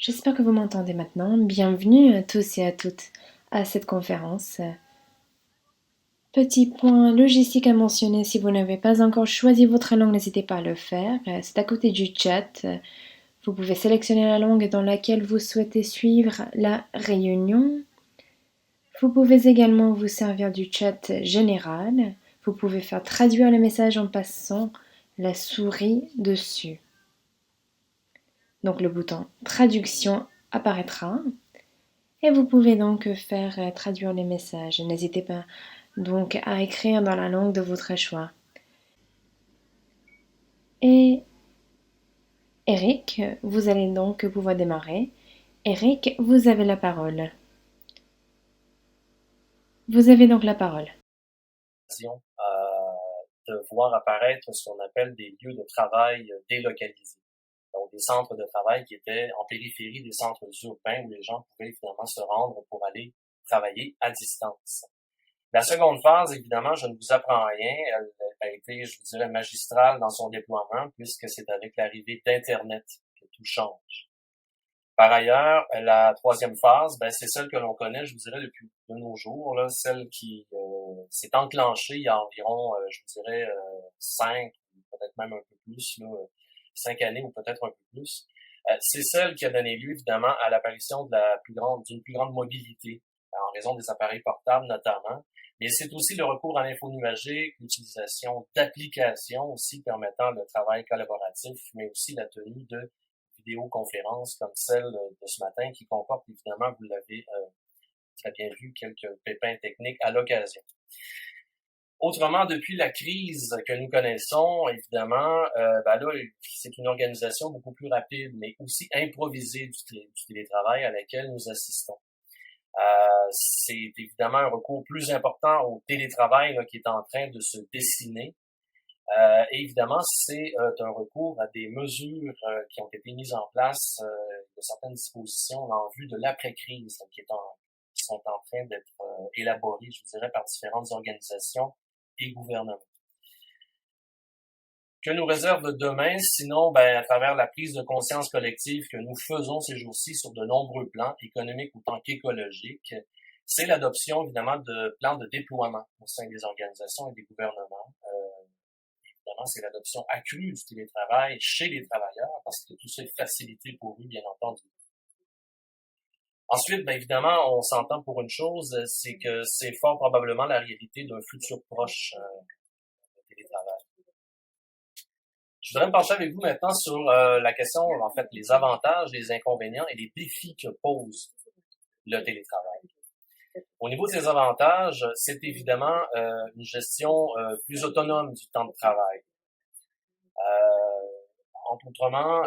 J'espère que vous m'entendez maintenant. Bienvenue à tous et à toutes à cette conférence. Petit point logistique à mentionner, si vous n'avez pas encore choisi votre langue, n'hésitez pas à le faire. C'est à côté du chat. Vous pouvez sélectionner la langue dans laquelle vous souhaitez suivre la réunion. Vous pouvez également vous servir du chat général. Vous pouvez faire traduire le message en passant la souris dessus. Donc le bouton traduction apparaîtra. Et vous pouvez donc faire traduire les messages. N'hésitez pas donc à écrire dans la langue de votre choix. Et Eric, vous allez donc pouvoir démarrer. Eric, vous avez la parole. Vous avez donc la parole. De voir apparaître ce qu'on appelle des lieux de travail délocalisés. Donc, des centres de travail qui étaient en périphérie des centres urbains où les gens pouvaient finalement se rendre pour aller travailler à distance. La seconde phase, évidemment, je ne vous apprends rien. Elle a été, je vous dirais, magistrale dans son déploiement puisque c'est avec l'arrivée d'Internet que tout change. Par ailleurs, la troisième phase, c'est celle que l'on connaît, je vous dirais, depuis de nos jours, là, celle qui s'est enclenchée il y a environ, je vous dirais, 5, peut-être même un peu plus, là, 5 années ou peut-être un peu plus. C'est celle qui a donné lieu, évidemment, à l'apparition d'une plus grande mobilité, en raison des appareils portables notamment. Mais c'est aussi le recours à l'info nuagique, l'utilisation d'applications aussi permettant le travail collaboratif, mais aussi la tenue de vidéoconférences comme celle de ce matin qui comporte évidemment, vous l'avez très bien vu, quelques pépins techniques à l'occasion. Autrement, depuis la crise que nous connaissons, évidemment, là, c'est une organisation beaucoup plus rapide, mais aussi improvisée du télétravail à laquelle nous assistons. C'est évidemment un recours plus important au télétravail là, qui est en train de se dessiner. Et évidemment, c'est un recours à des mesures qui ont été mises en place, de certaines dispositions en vue de l'après-crise qui sont en train d'être élaborées, je vous dirais, par différentes organisations et gouvernements. Que nous réserve demain, sinon, à travers la prise de conscience collective que nous faisons ces jours-ci sur de nombreux plans, économiques autant qu'écologiques, c'est l'adoption, évidemment, de plans de déploiement au sein des organisations et des gouvernements. Évidemment, c'est l'adoption accrue du télétravail chez les travailleurs, parce que tout ça est facilité pour eux, bien entendu. Ensuite, évidemment, on s'entend pour une chose, c'est que c'est fort probablement la réalité d'un futur proche de télétravail. Je voudrais me pencher avec vous maintenant sur la question, en fait, les avantages, les inconvénients et les défis que pose le télétravail. Au niveau des avantages, c'est évidemment une gestion plus autonome du temps de travail. Autrement,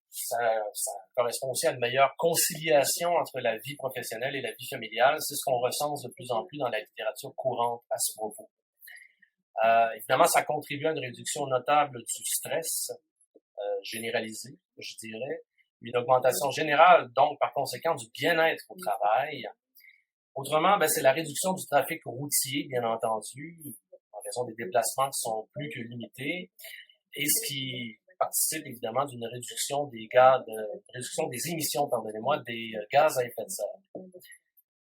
ça correspond aussi à une meilleure conciliation entre la vie professionnelle et la vie familiale. C'est ce qu'on recense de plus en plus dans la littérature courante à ce propos. Évidemment, ça contribue à une réduction notable du stress généralisé, je dirais, une augmentation générale, donc par conséquent, du bien-être au travail. Autrement, c'est la réduction du trafic routier, bien entendu, en raison des déplacements qui sont plus que limités, et ce qui participe évidemment d'une réduction des émissions, des gaz à effet de serre.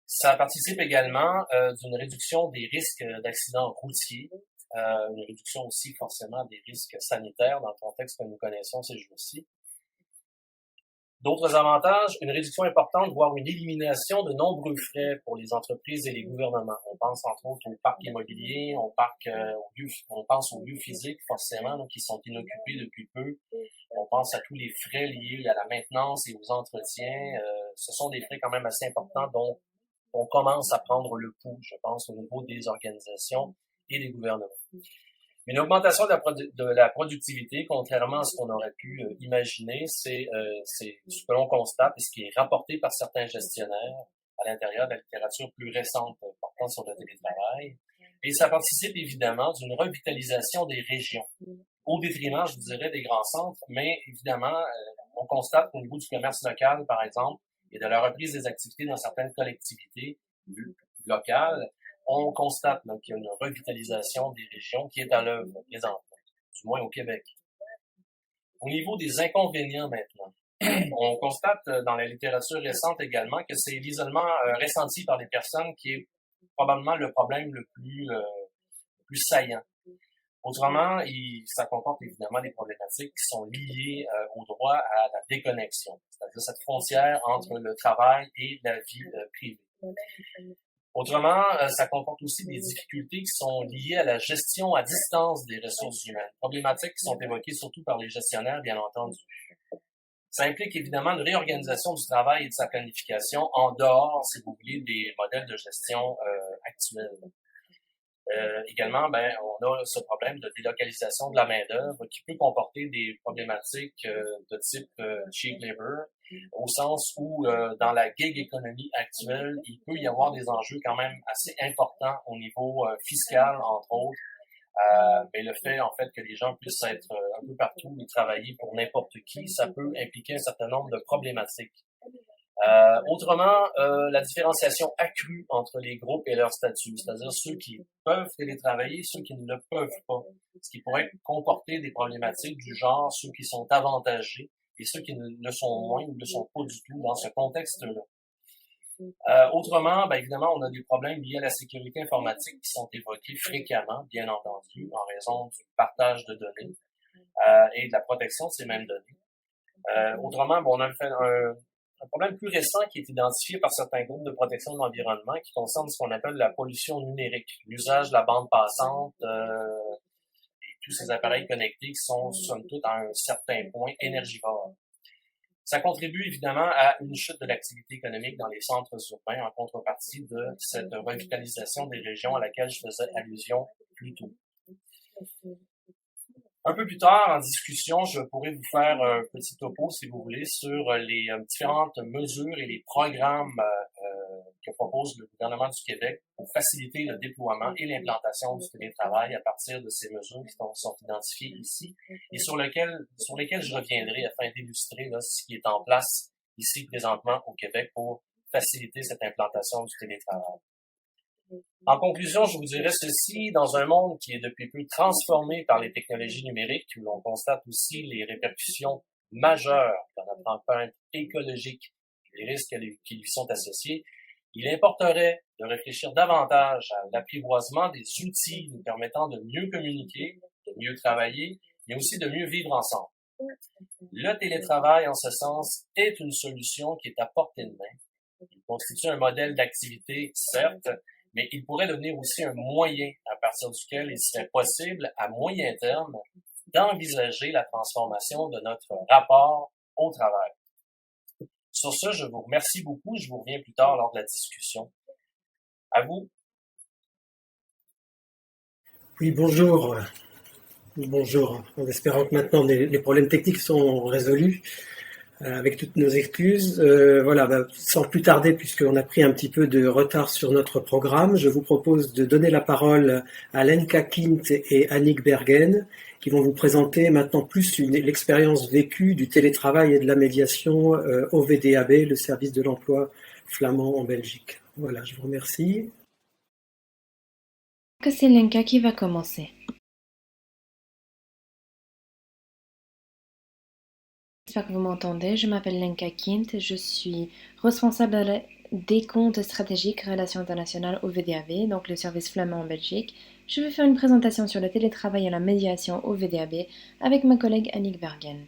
Ça participe également d'une réduction des risques d'accidents routiers, une réduction aussi forcément des risques sanitaires dans le contexte que nous connaissons ces jours-ci. D'autres avantages, une réduction importante, voire une élimination de nombreux frais pour les entreprises et les gouvernements. On pense entre autres au parc immobilier, on pense aux lieux physiques forcément qui sont inoccupés depuis peu. On pense à tous les frais liés à la maintenance et aux entretiens. Ce sont des frais quand même assez importants dont on commence à prendre le pouls, je pense, au niveau des organisations et des gouvernements. Une augmentation de la productivité, contrairement à ce qu'on aurait pu imaginer, c'est ce que l'on constate et ce qui est rapporté par certains gestionnaires à l'intérieur de la littérature plus récente portant sur le télétravail. Et ça participe évidemment d'une revitalisation des régions, au détriment, je vous dirais, des grands centres, mais évidemment, on constate qu'au niveau du commerce local, par exemple, et de la reprise des activités dans certaines collectivités locales, on constate qu'il y a une revitalisation des régions qui est à l'œuvre présentement, du moins au Québec. Au niveau des inconvénients maintenant, On constate dans la littérature récente également que c'est l'isolement ressenti par les personnes qui est probablement le problème le plus saillant. Autrement, ça comporte évidemment des problématiques qui sont liées au droit à la déconnexion, c'est-à-dire cette frontière entre le travail et la vie privée. Autrement, ça comporte aussi des difficultés qui sont liées à la gestion à distance des ressources humaines, problématiques qui sont évoquées surtout par les gestionnaires, bien entendu. Ça implique évidemment une réorganisation du travail et de sa planification en dehors, si vous voulez, des modèles de gestion actuels. Également, on a ce problème de délocalisation de la main-d'œuvre qui peut comporter des problématiques de type cheap labor, au sens où dans la gig economy actuelle, il peut y avoir des enjeux quand même assez importants au niveau fiscal, entre autres. Mais le fait, en fait, que les gens puissent être un peu partout et travailler pour n'importe qui, ça peut impliquer un certain nombre de problématiques. Autrement, la différenciation accrue entre les groupes et leur statut, c'est-à-dire ceux qui peuvent télétravailler, ceux qui ne le peuvent pas, ce qui pourrait comporter des problématiques du genre ceux qui sont avantagés et ceux qui ne le sont moins ou ne le sont pas du tout dans ce contexte-là. Autrement, évidemment, on a des problèmes liés à la sécurité informatique qui sont évoqués fréquemment, bien entendu, en raison du partage de données et de la protection de ces mêmes données. Autrement, on a un problème plus récent qui est identifié par certains groupes de protection de l'environnement qui concerne ce qu'on appelle la pollution numérique, l'usage de la bande passante et tous ces appareils connectés qui sont, somme toute, à un certain point énergivores. Ça contribue évidemment à une chute de l'activité économique dans les centres urbains en contrepartie de cette revitalisation des régions à laquelle je faisais allusion plus tôt. Un peu plus tard, en discussion, je pourrais vous faire un petit topo, si vous voulez, sur les différentes mesures et les programmes que propose le gouvernement du Québec pour faciliter le déploiement et l'implantation du télétravail à partir de ces mesures qui sont identifiées ici et sur lesquelles je reviendrai afin d'illustrer ce qui est en place ici présentement au Québec pour faciliter cette implantation du télétravail. En conclusion, je vous dirais ceci, dans un monde qui est depuis peu transformé par les technologies numériques, où l'on constate aussi les répercussions majeures de notre empreinte écologique et les risques qui lui sont associés, il importerait de réfléchir davantage à l'apprivoisement des outils nous permettant de mieux communiquer, de mieux travailler, mais aussi de mieux vivre ensemble. Le télétravail, en ce sens, est une solution qui est à portée de main. Il constitue un modèle d'activité, certes, mais il pourrait devenir aussi un moyen à partir duquel il serait possible, à moyen terme, d'envisager la transformation de notre rapport au travail. Sur ce, je vous remercie beaucoup. Je vous reviens plus tard lors de la discussion. À vous. Oui, bonjour. Bonjour. En espérant que maintenant les problèmes techniques sont résolus. Avec toutes nos excuses. Sans plus tarder, puisqu'on a pris un petit peu de retard sur notre programme, je vous propose de donner la parole à Lenka Kint et Annick Bergen, qui vont vous présenter maintenant plus l'expérience vécue du télétravail et de la médiation au VDAB, le service de l'emploi flamand en Belgique. Voilà, je vous remercie. C'est Lenka qui va commencer. J'espère que vous m'entendez. Je m'appelle Lenka Kint. Je suis responsable des comptes stratégiques relations internationales au VDAB, donc le service flamand en Belgique. Je vais faire une présentation sur le télétravail et la médiation au VDAB avec ma collègue Annick Bergen.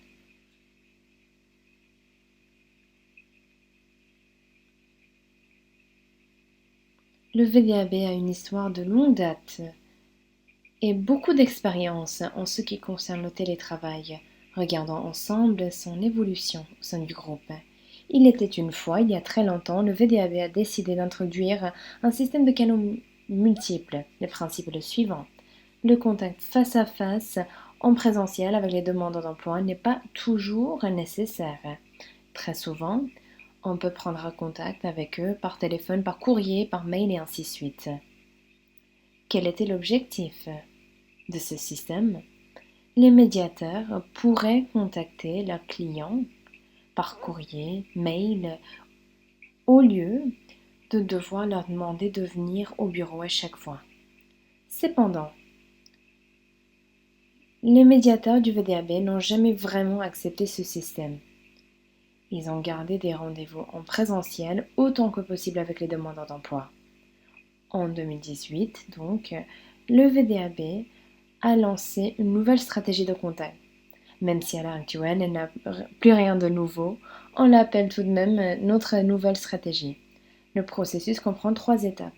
Le VDAB a une histoire de longue date et beaucoup d'expérience en ce qui concerne le télétravail. Regardons ensemble son évolution au sein du groupe. Il était une fois, il y a très longtemps, le VDAB a décidé d'introduire un système de canaux multiples. Le principe est le suivant. Le contact face à face en présentiel avec les demandeurs d'emploi n'est pas toujours nécessaire. Très souvent, on peut prendre contact avec eux par téléphone, par courrier, par mail et ainsi de suite. Quel était l'objectif de ce système ? Les médiateurs pourraient contacter leurs clients par courrier, mail, au lieu de devoir leur demander de venir au bureau à chaque fois. Cependant, les médiateurs du VDAB n'ont jamais vraiment accepté ce système. Ils ont gardé des rendez-vous en présentiel autant que possible avec les demandeurs d'emploi. En 2018, donc, le VDAB a lancé une nouvelle stratégie de contact. Même si à l'heure actuelle, elle n'a plus rien de nouveau, on l'appelle tout de même notre nouvelle stratégie. Le processus comprend 3 étapes.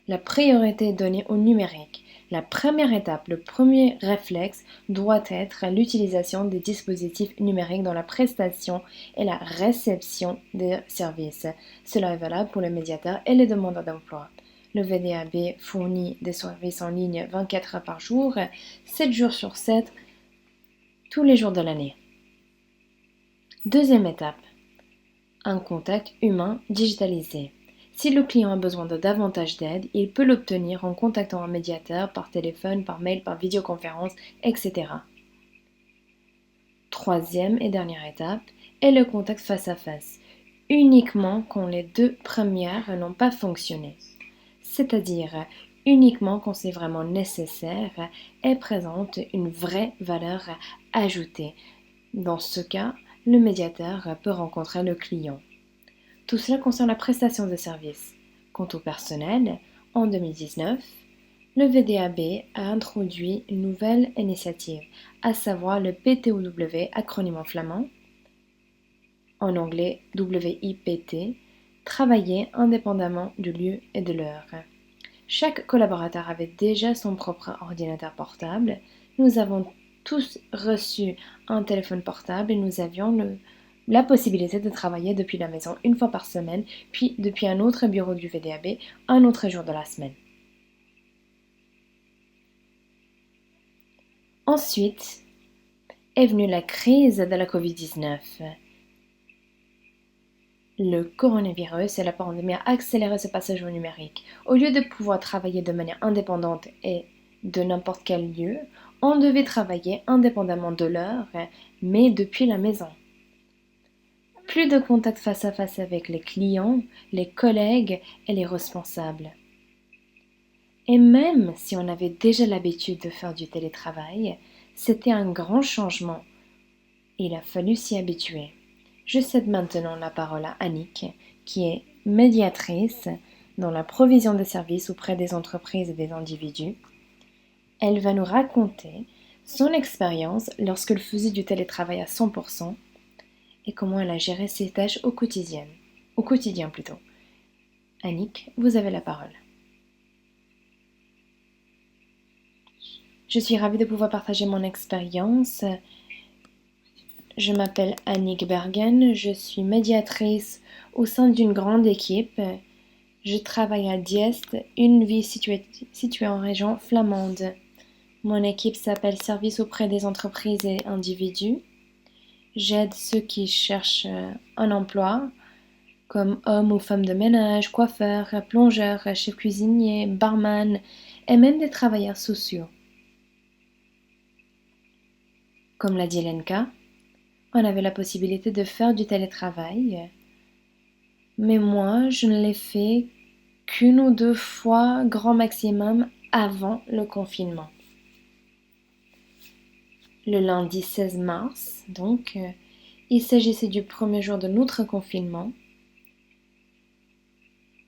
La priorité est donnée au numérique. La première étape, le premier réflexe, doit être l'utilisation des dispositifs numériques dans la prestation et la réception des services. Cela est valable pour les médiateurs et les demandeurs d'emploi. Le VDAB fournit des services en ligne 24 heures par jour, 7 jours sur 7, tous les jours de l'année. Deuxième étape, un contact humain digitalisé. Si le client a besoin de davantage d'aide, il peut l'obtenir en contactant un médiateur par téléphone, par mail, par vidéoconférence, etc. Troisième et dernière étape est le contact face à face, uniquement quand les 2 premières n'ont pas fonctionné, c'est-à-dire uniquement quand c'est vraiment nécessaire et présente une vraie valeur ajoutée. Dans ce cas, le médiateur peut rencontrer le client. Tout cela concerne la prestation de services. Quant au personnel, en 2019, le VDAB a introduit une nouvelle initiative, à savoir le PTOW, acronyme en flamand, en anglais WIPT, travailler indépendamment du lieu et de l'heure. Chaque collaborateur avait déjà son propre ordinateur portable. Nous avons tous reçu un téléphone portable et nous avions la possibilité de travailler depuis la maison une fois par semaine, puis depuis un autre bureau du VDAB un autre jour de la semaine. Ensuite est venue la crise de la Covid-19. Le coronavirus et la pandémie a accéléré ce passage au numérique. Au lieu de pouvoir travailler de manière indépendante et de n'importe quel lieu, on devait travailler indépendamment de l'heure, mais depuis la maison. Plus de contact face à face avec les clients, les collègues et les responsables. Et même si on avait déjà l'habitude de faire du télétravail, c'était un grand changement. Il a fallu s'y habituer. Je cède maintenant la parole à Annick, qui est médiatrice dans la provision de services auprès des entreprises et des individus. Elle va nous raconter son expérience lorsqu'elle faisait du télétravail à 100% et comment elle a géré ses tâches au quotidien. Annick, vous avez la parole. Je suis ravie de pouvoir partager mon expérience. Je m'appelle Annick Bergen, je suis médiatrice au sein d'une grande équipe. Je travaille à Diest, une ville située en région flamande. Mon équipe s'appelle Service auprès des entreprises et individus. J'aide ceux qui cherchent un emploi, comme hommes ou femmes de ménage, coiffeurs, plongeurs, chefs cuisiniers, barman et même des travailleurs sociaux. Comme l'a dit Lenka, on avait la possibilité de faire du télétravail, mais moi, je ne l'ai fait qu'une ou 2 fois, grand maximum, avant le confinement. Le lundi 16 mars, donc, il s'agissait du premier jour de notre confinement.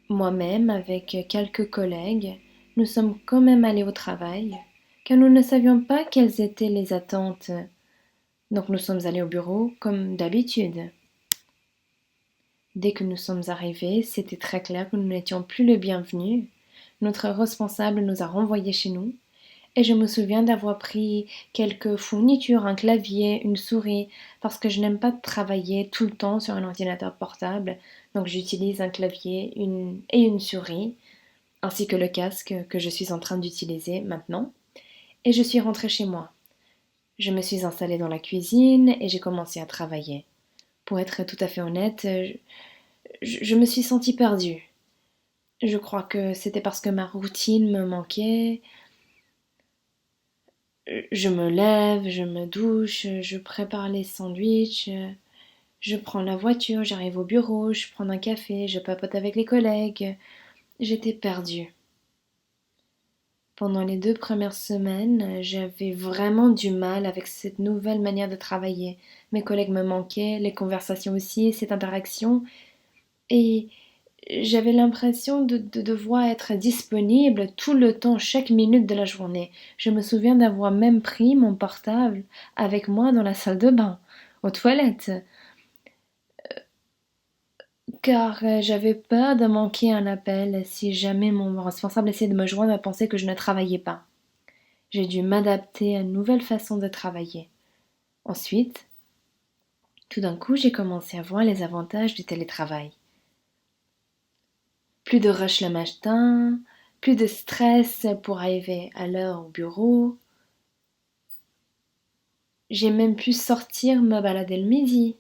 Moi-même, avec quelques collègues, nous sommes quand même allés au travail, car nous ne savions pas quelles étaient les attentes. Donc nous sommes allés au bureau comme d'habitude. Dès que nous sommes arrivés, c'était très clair que nous n'étions plus les bienvenus. Notre responsable nous a renvoyés chez nous, et je me souviens d'avoir pris quelques fournitures, un clavier, une souris, parce que je n'aime pas travailler tout le temps sur un ordinateur portable, donc j'utilise un clavier et une souris, ainsi que le casque que je suis en train d'utiliser maintenant, et je suis rentrée chez moi. Je me suis installée dans la cuisine et j'ai commencé à travailler. Pour être tout à fait honnête, je me suis sentie perdue. Je crois que c'était parce que ma routine me manquait. Je me lève, je me douche, je prépare les sandwichs, je prends la voiture, j'arrive au bureau, je prends un café, je papote avec les collègues. J'étais perdue. Pendant les 2 premières semaines, j'avais vraiment du mal avec cette nouvelle manière de travailler. Mes collègues me manquaient, les conversations aussi, cette interaction, et j'avais l'impression de devoir être disponible tout le temps, chaque minute de la journée. Je me souviens d'avoir même pris mon portable avec moi dans la salle de bain, aux toilettes, car j'avais peur de manquer un appel si jamais mon responsable essayait de me joindre à penser que je ne travaillais pas. J'ai dû m'adapter à une nouvelle façon de travailler. Ensuite, tout d'un coup, j'ai commencé à voir les avantages du télétravail. Plus de rush le matin, plus de stress pour arriver à l'heure au bureau. J'ai même pu sortir me balader le midi.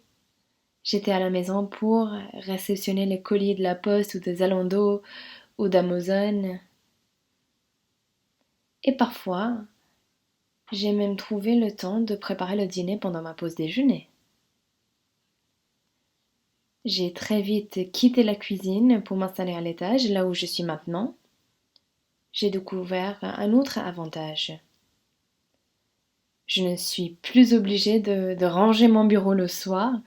J'étais à la maison pour réceptionner les colis de la Poste ou de Zalando ou d'Amazon. Et parfois, j'ai même trouvé le temps de préparer le dîner pendant ma pause déjeuner. J'ai très vite quitté la cuisine pour m'installer à l'étage, là où je suis maintenant. J'ai découvert un autre avantage. Je ne suis plus obligée de ranger mon bureau le soir,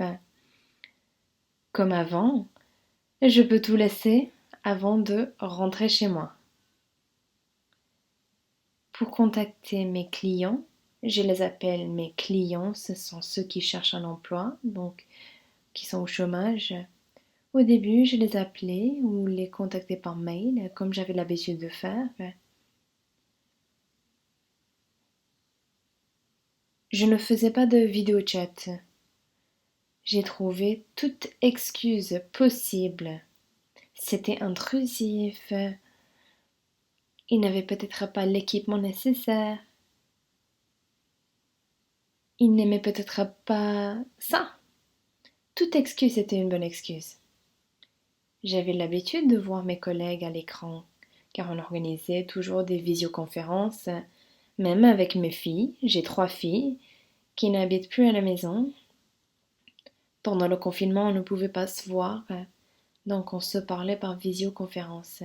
comme avant. Je peux tout laisser avant de rentrer chez moi. Pour contacter mes clients, je les appelle mes clients, ce sont ceux qui cherchent un emploi, donc qui sont au chômage. Au début, je les appelais ou les contactais par mail, comme j'avais l'habitude de faire. Je ne faisais pas de vidéo chat. J'ai trouvé toute excuse possible. C'était intrusif. Il n'avait peut-être pas l'équipement nécessaire. Il n'aimait peut-être pas ça. Toute excuse était une bonne excuse. J'avais l'habitude de voir mes collègues à l'écran, car on organisait toujours des visioconférences, même avec mes filles. J'ai 3 filles qui n'habitent plus à la maison. Pendant le confinement, on ne pouvait pas se voir, donc on se parlait par visioconférence.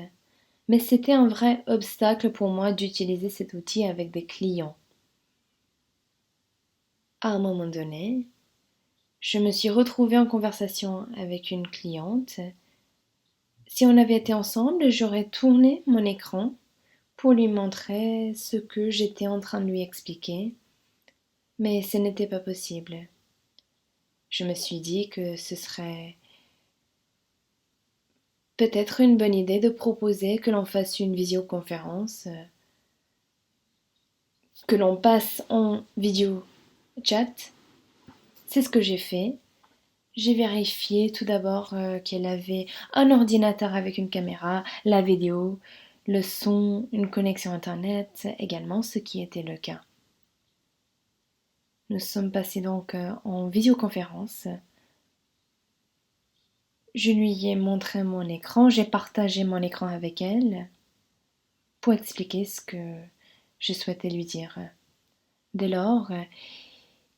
Mais c'était un vrai obstacle pour moi d'utiliser cet outil avec des clients. À un moment donné, je me suis retrouvée en conversation avec une cliente. Si on avait été ensemble, j'aurais tourné mon écran pour lui montrer ce que j'étais en train de lui expliquer, mais ce n'était pas possible. Je me suis dit que ce serait peut-être une bonne idée de proposer que l'on fasse une visioconférence, que l'on passe en vidéo chat. C'est ce que j'ai fait. J'ai vérifié tout d'abord qu'elle avait un ordinateur avec une caméra, la vidéo, le son, une connexion internet également, ce qui était le cas. Nous sommes passés donc en visioconférence. Je lui ai montré mon écran, j'ai partagé mon écran avec elle pour expliquer ce que je souhaitais lui dire. Dès lors,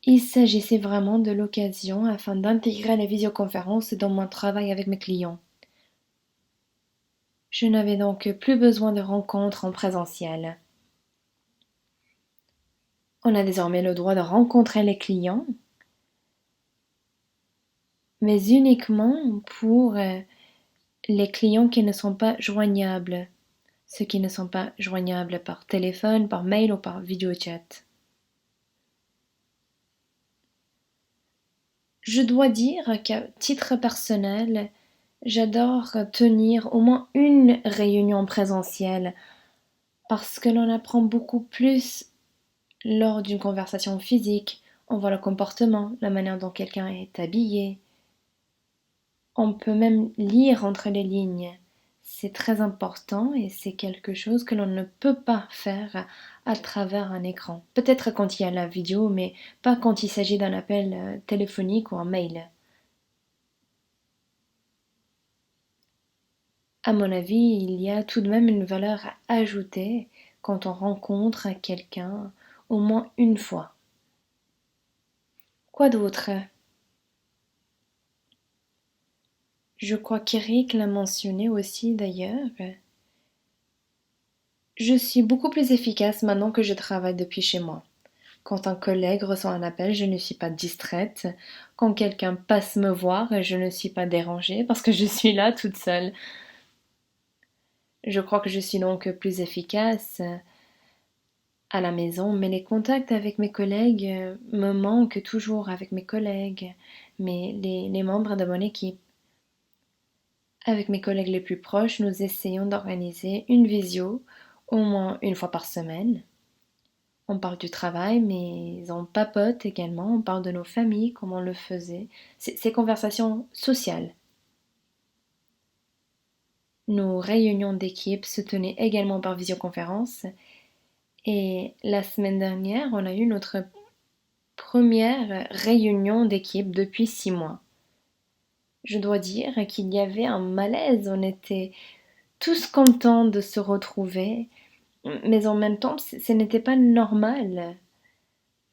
il s'agissait vraiment de l'occasion afin d'intégrer la visioconférence dans mon travail avec mes clients. Je n'avais donc plus besoin de rencontres en présentiel. On a désormais le droit de rencontrer les clients, mais uniquement pour les clients qui ne sont pas joignables, ceux qui ne sont pas joignables par téléphone, par mail ou par vidéo chat. Je dois dire qu'à titre personnel, j'adore tenir au moins une réunion présentielle parce que l'on apprend beaucoup plus lors d'une conversation physique. On voit le comportement, la manière dont quelqu'un est habillé. On peut même lire entre les lignes. C'est très important et c'est quelque chose que l'on ne peut pas faire à travers un écran. Peut-être quand il y a la vidéo, mais pas quand il s'agit d'un appel téléphonique ou un mail. À mon avis, il y a tout de même une valeur ajoutée quand on rencontre quelqu'un au moins une fois. Quoi d'autre? Je crois qu'Eric l'a mentionné aussi d'ailleurs. Je suis beaucoup plus efficace maintenant que je travaille depuis chez moi. Quand un collègue reçoit un appel, je ne suis pas distraite. Quand quelqu'un passe me voir, je ne suis pas dérangée parce que je suis là toute seule. Je crois que je suis donc plus efficace à la maison, mais les contacts avec mes collègues me manquent toujours avec mes collègues, mais les membres de mon équipe. Avec mes collègues les plus proches, nous essayons d'organiser une visio au moins une fois par semaine. On parle du travail, mais on papote également, on parle de nos familles, comme on le faisait. Ces conversations sociales. Nos réunions d'équipe se tenaient également par visioconférence. Et la semaine dernière, on a eu notre première réunion d'équipe depuis 6 mois. Je dois dire qu'il y avait un malaise, on était tous contents de se retrouver, mais en même temps, ce n'était pas normal.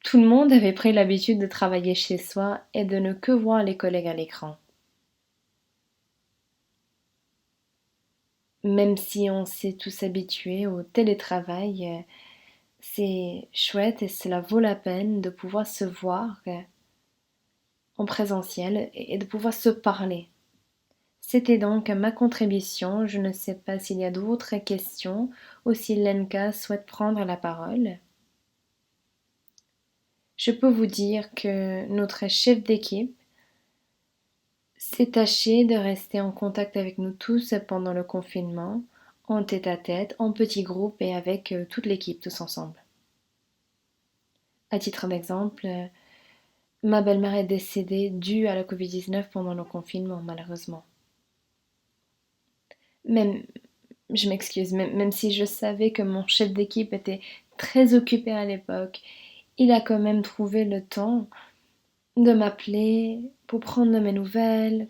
Tout le monde avait pris l'habitude de travailler chez soi et de ne que voir les collègues à l'écran. Même si on s'est tous habitués au télétravail, c'est chouette et cela vaut la peine de pouvoir se voir en présentiel et de pouvoir se parler. C'était donc ma contribution. Je ne sais pas s'il y a d'autres questions ou si Lenka souhaite prendre la parole. Je peux vous dire que notre chef d'équipe s'est tâché de rester en contact avec nous tous pendant le confinement, en tête-à-tête, en petits groupes et avec toute l'équipe tous ensemble. À titre d'exemple, ma belle-mère est décédée due à la Covid-19 pendant le confinement, malheureusement. Je m'excuse, même si je savais que mon chef d'équipe était très occupé à l'époque, il a quand même trouvé le temps de m'appeler pour prendre de mes nouvelles,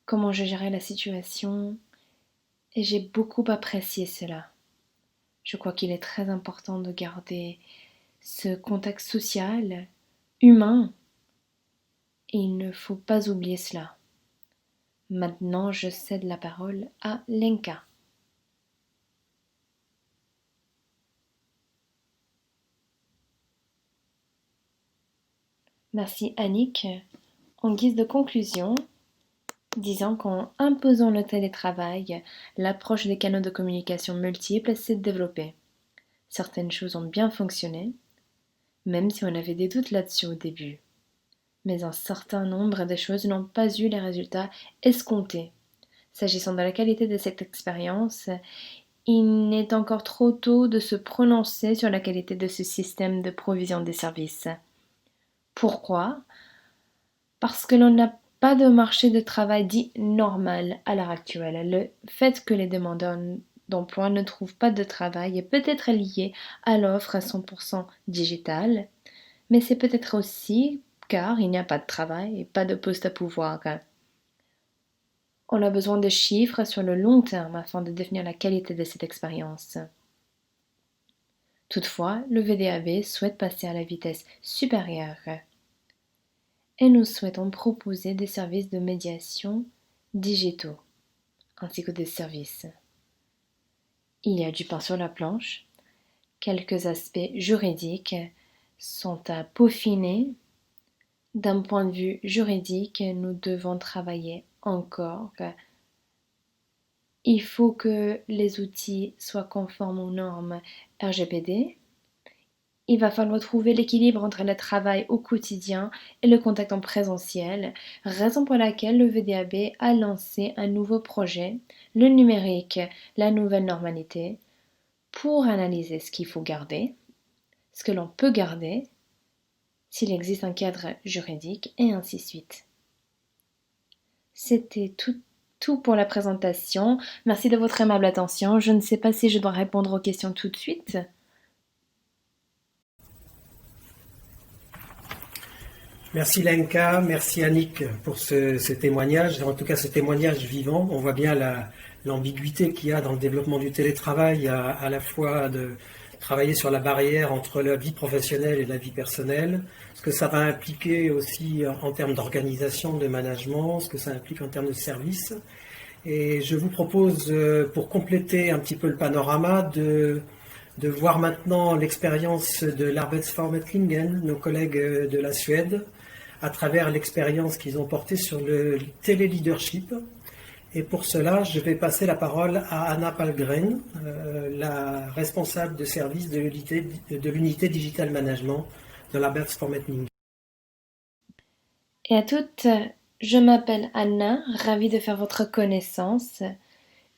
comment je gérais la situation, et j'ai beaucoup apprécié cela. Je crois qu'il est très important de garder ce contact social, humain, et il ne faut pas oublier cela. Maintenant, je cède la parole à Lenka. Merci Annick. En guise de conclusion, disant qu'en imposant le télétravail, l'approche des canaux de communication multiples s'est développée. Certaines choses ont bien fonctionné, même si on avait des doutes là-dessus au début. Mais un certain nombre de choses n'ont pas eu les résultats escomptés. S'agissant de la qualité de cette expérience, il n'est encore trop tôt de se prononcer sur la qualité de ce système de provision des services. Pourquoi ? Parce que l'on n'a pas de marché de travail dit normal à l'heure actuelle. Le fait que les demandeurs d'emploi ne trouvent pas de travail est peut-être lié à l'offre à 100% digitale, mais c'est peut-être aussi car il n'y a pas de travail et pas de poste à pouvoir. On a besoin de chiffres sur le long terme afin de définir la qualité de cette expérience. Toutefois, le VDAB souhaite passer à la vitesse supérieure et nous souhaitons proposer des services de médiation digitaux ainsi que des services. Il y a du pain sur la planche, quelques aspects juridiques sont à peaufiner. D'un point de vue juridique, nous devons travailler encore. Il faut que les outils soient conformes aux normes RGPD. Il va falloir trouver l'équilibre entre le travail au quotidien et le contact en présentiel, raison pour laquelle le VDAB a lancé un nouveau projet, le numérique, la nouvelle normalité, pour analyser ce qu'il faut garder, ce que l'on peut garder, s'il existe un cadre juridique, et ainsi de suite. C'était tout pour la présentation. Merci de votre aimable attention. Je ne sais pas si je dois répondre aux questions tout de suite. Merci Lenka, merci Annick pour ce témoignage, en tout cas ce témoignage vivant. On voit bien l'ambiguïté qu'il y a dans le développement du télétravail, à la fois de travailler sur la barrière entre la vie professionnelle et la vie personnelle, ce que ça va impliquer aussi en termes d'organisation, de management, ce que ça implique en termes de services. Et je vous propose, pour compléter un petit peu le panorama, de de voir maintenant l'expérience de l'Arbetsförmedlingen, nos collègues de la Suède, à travers l'expérience qu'ils ont portée sur le téléleadership. Et pour cela, je vais passer la parole à Anna Palmgren, la responsable de service de l'unité Digital Management de l'Arbetsförmedlingen. Et à toutes, je m'appelle Anna, ravie de faire votre connaissance.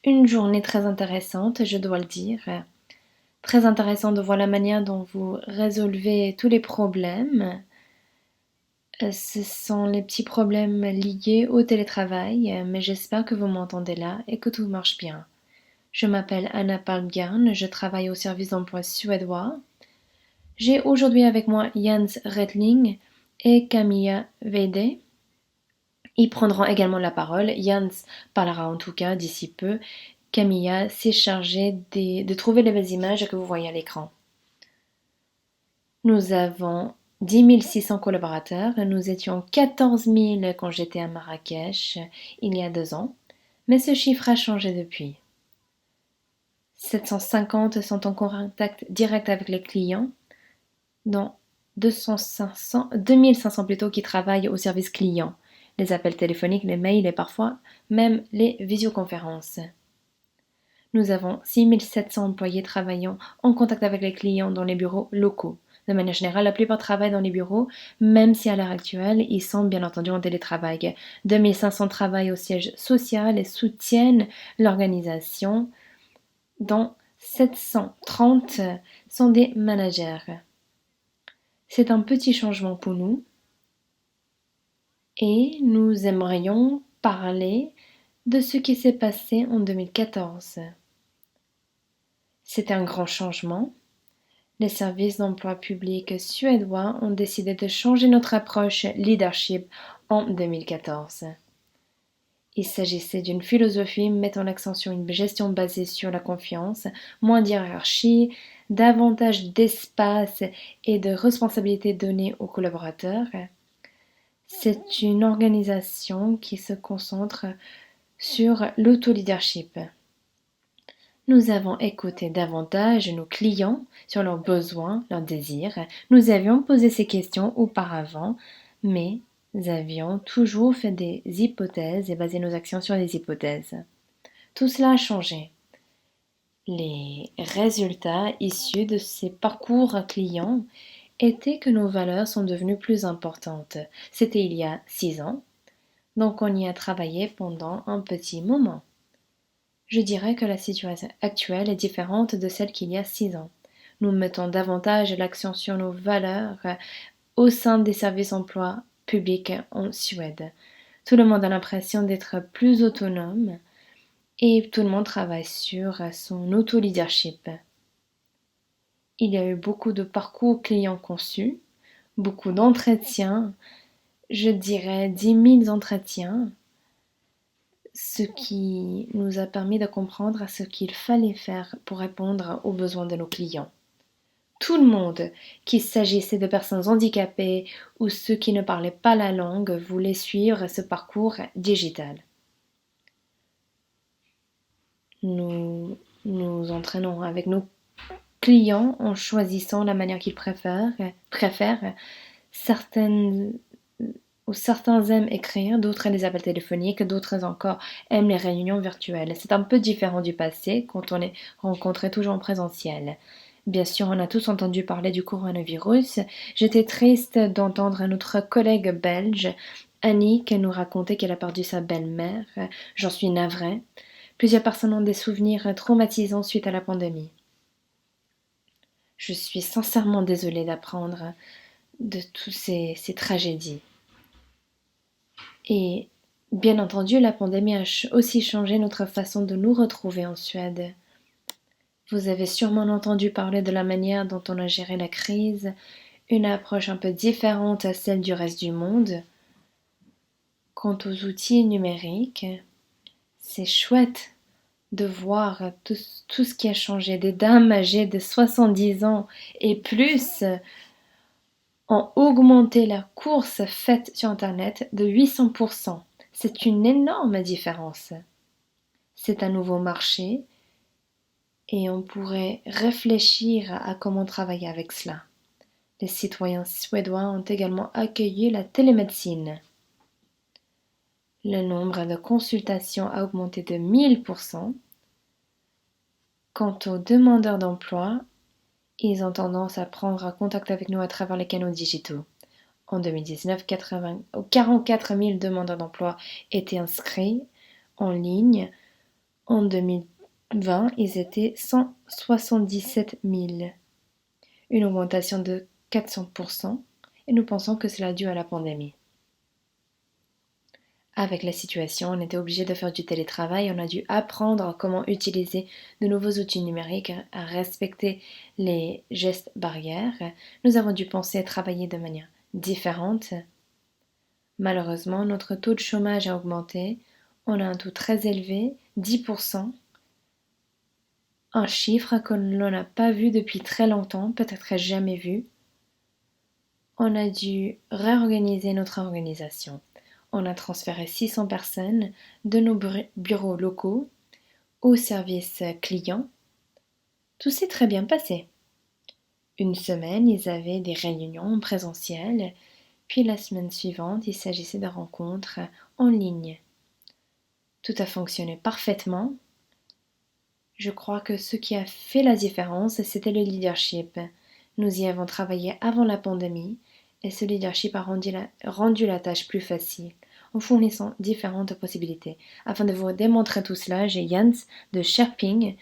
Une journée très intéressante, je dois le dire. Très intéressant de voir la manière dont vous résolvez tous les problèmes. Ce sont les petits problèmes liés au télétravail, mais j'espère que vous m'entendez là et que tout marche bien. Je m'appelle Anna Palmgren, je travaille au service d'emploi suédois. J'ai aujourd'hui avec moi Jens Redling et Camilla Weide. Ils prendront également la parole. Jens parlera en tout cas d'ici peu. Camilla s'est chargée de trouver les belles images que vous voyez à l'écran. Nous avons 10 600 collaborateurs. Nous étions 14 000 quand j'étais à Marrakech il y a 2 ans, mais ce chiffre a changé depuis. 750 sont en contact direct avec les clients, dont 2500 plutôt qui travaillent au service client, les appels téléphoniques, les mails et parfois même les visioconférences. Nous avons 6 700 employés travaillant en contact avec les clients dans les bureaux locaux. De manière générale, la plupart travaillent dans les bureaux, même si à l'heure actuelle, ils sont bien entendu en télétravail. 2 500 travaillent au siège social et soutiennent l'organisation, dont 730 sont des managers. C'est un petit changement pour nous et nous aimerions parler de ce qui s'est passé en 2014. C'était un grand changement. Les services d'emploi public suédois ont décidé de changer notre approche leadership en 2014. Il s'agissait d'une philosophie mettant l'accent sur une gestion basée sur la confiance, moins d'hiérarchie, davantage d'espace et de responsabilités données aux collaborateurs. C'est une organisation qui se concentre sur l'auto-leadership. Nous avons écouté davantage nos clients sur leurs besoins, leurs désirs. Nous avions posé ces questions auparavant, mais nous avions toujours fait des hypothèses et basé nos actions sur des hypothèses. Tout cela a changé. Les résultats issus de ces parcours clients étaient que nos valeurs sont devenues plus importantes. C'était il y a 6 ans, donc on y a travaillé pendant un petit moment. Je dirais que la situation actuelle est différente de celle qu'il y a 6 ans. Nous mettons davantage l'accent sur nos valeurs au sein des services d'emploi publics en Suède. Tout le monde a l'impression d'être plus autonome et tout le monde travaille sur son auto-leadership. Il y a eu beaucoup de parcours clients conçus, beaucoup d'entretiens, je dirais 10 000 entretiens, ce qui nous a permis de comprendre ce qu'il fallait faire pour répondre aux besoins de nos clients. Tout le monde, qu'il s'agissait de personnes handicapées ou ceux qui ne parlaient pas la langue, voulait suivre ce parcours digital. Nous nous entraînons avec nos clients en choisissant la manière qu'ils préfèrent. Certains aiment écrire, d'autres aiment les appels téléphoniques, d'autres encore aiment les réunions virtuelles. C'est un peu différent du passé quand on les rencontrait toujours en présentiel. Bien sûr, on a tous entendu parler du coronavirus. J'étais triste d'entendre notre collègue belge, Annick, nous raconter qu'elle a perdu sa belle-mère. J'en suis navrée. Plusieurs personnes ont des souvenirs traumatisants suite à la pandémie. Je suis sincèrement désolée d'apprendre de toutes ces tragédies. Et bien entendu, la pandémie a aussi changé notre façon de nous retrouver en Suède. Vous avez sûrement entendu parler de la manière dont on a géré la crise, une approche un peu différente à celle du reste du monde. Quant aux outils numériques, c'est chouette de voir tout ce qui a changé. Des dames âgées de 70 ans et plus ont augmenté la course faite sur Internet de 800%. C'est une énorme différence. C'est un nouveau marché et on pourrait réfléchir à comment travailler avec cela. Les citoyens suédois ont également accueilli la télémédecine. Le nombre de consultations a augmenté de 1000%. Quant aux demandeurs d'emploi, ils ont tendance à prendre contact avec nous à travers les canaux digitaux. En 2019, 44 000 demandeurs d'emploi étaient inscrits en ligne. En 2020, ils étaient 177 000. Une augmentation de 400%, et nous pensons que cela est dû à la pandémie. Avec la situation, on était obligé de faire du télétravail, on a dû apprendre comment utiliser de nouveaux outils numériques, à respecter les gestes barrières. Nous avons dû penser à travailler de manière différente. Malheureusement, notre taux de chômage a augmenté. On a un taux très élevé, 10%. Un chiffre que l'on n'a pas vu depuis très longtemps, peut-être jamais vu. On a dû réorganiser notre organisation. On a transféré 600 personnes de nos bureaux locaux au service client. Tout s'est très bien passé. Une semaine, ils avaient des réunions présentielles, puis la semaine suivante, il s'agissait de rencontres en ligne. Tout a fonctionné parfaitement. Je crois que ce qui a fait la différence, c'était le leadership. Nous y avons travaillé avant la pandémie et ce leadership a rendu la tâche plus facile en fournissant différentes possibilités. Afin de vous démontrer tout cela, j'ai Jens de Sherping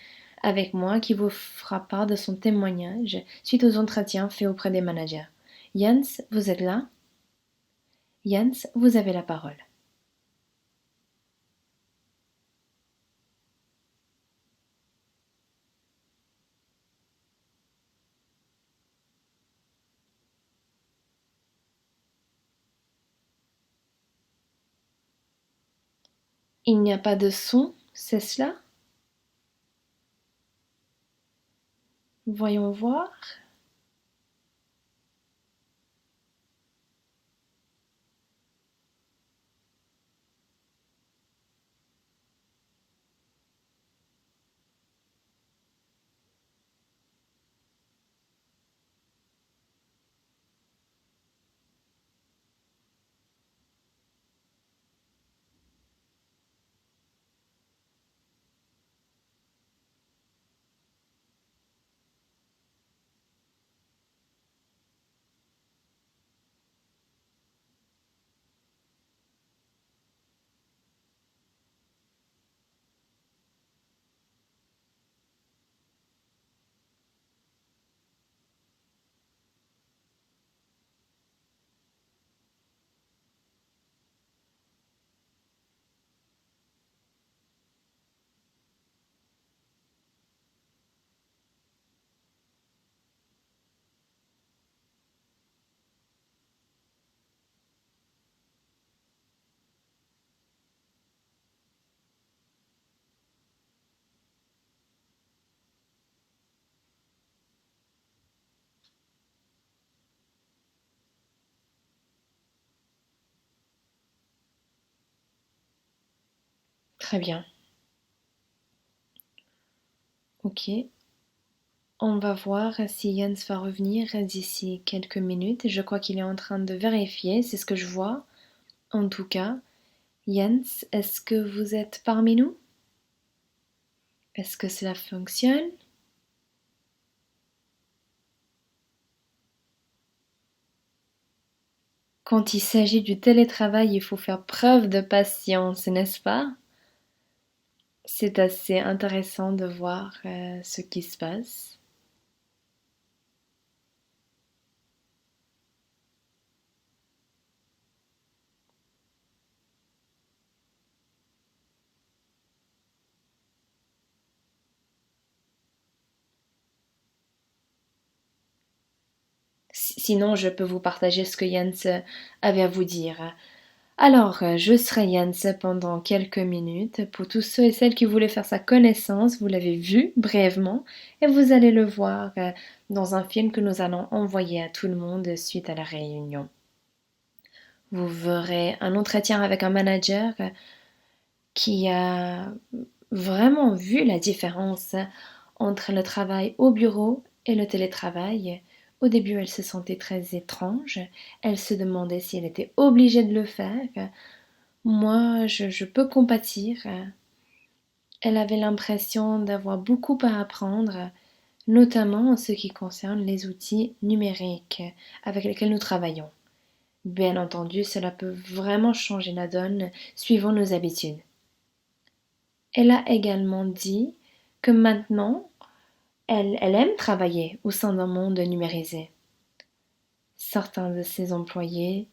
avec moi qui vous fera part de son témoignage suite aux entretiens faits auprès des managers. Jens, vous êtes là? Jens, vous avez la parole. Il n'y a pas de son, c'est cela? Voyons voir. Très bien. Ok. On va voir si Jens va revenir d'ici quelques minutes. Je crois qu'il est en train de vérifier, c'est ce que je vois. En tout cas, Jens, est-ce que vous êtes parmi nous? Est-ce que cela fonctionne? Quand il s'agit du télétravail, il faut faire preuve de patience, n'est-ce pas? C'est assez intéressant de voir ce qui se passe. Sinon, je peux vous partager ce que Jens avait à vous dire. Alors, je serai Jens pendant quelques minutes. Pour tous ceux et celles qui voulaient faire sa connaissance, vous l'avez vu brièvement et vous allez le voir dans un film que nous allons envoyer à tout le monde suite à la réunion. Vous verrez un entretien avec un manager qui a vraiment vu la différence entre le travail au bureau et le télétravail. Au début, elle se sentait très étrange. Elle se demandait si elle était obligée de le faire. Moi, je peux compatir. Elle avait l'impression d'avoir beaucoup à apprendre, notamment en ce qui concerne les outils numériques avec lesquels nous travaillons. Bien entendu, cela peut vraiment changer la donne suivant nos habitudes. Elle a également dit que maintenant, elle aime travailler au sein d'un monde numérisé. Certains de ses employés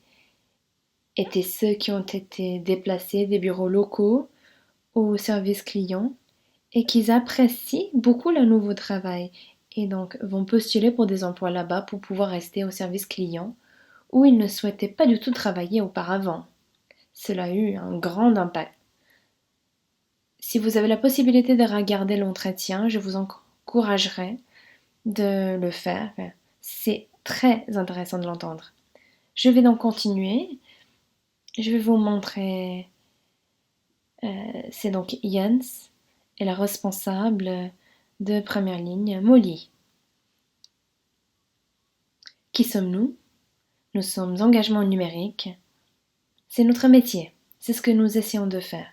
étaient ceux qui ont été déplacés des bureaux locaux au service client et qui apprécient beaucoup le nouveau travail et donc vont postuler pour des emplois là-bas pour pouvoir rester au service client où ils ne souhaitaient pas du tout travailler auparavant. Cela a eu un grand impact. Si vous avez la possibilité de regarder l'entretien, je vous encouragerais de le faire. C'est très intéressant de l'entendre. Je vais donc continuer. Je vais vous montrer. C'est donc Jens et la responsable de première ligne, Molly. Qui sommes-nous? Nous sommes engagement numérique. C'est notre métier. C'est ce que nous essayons de faire.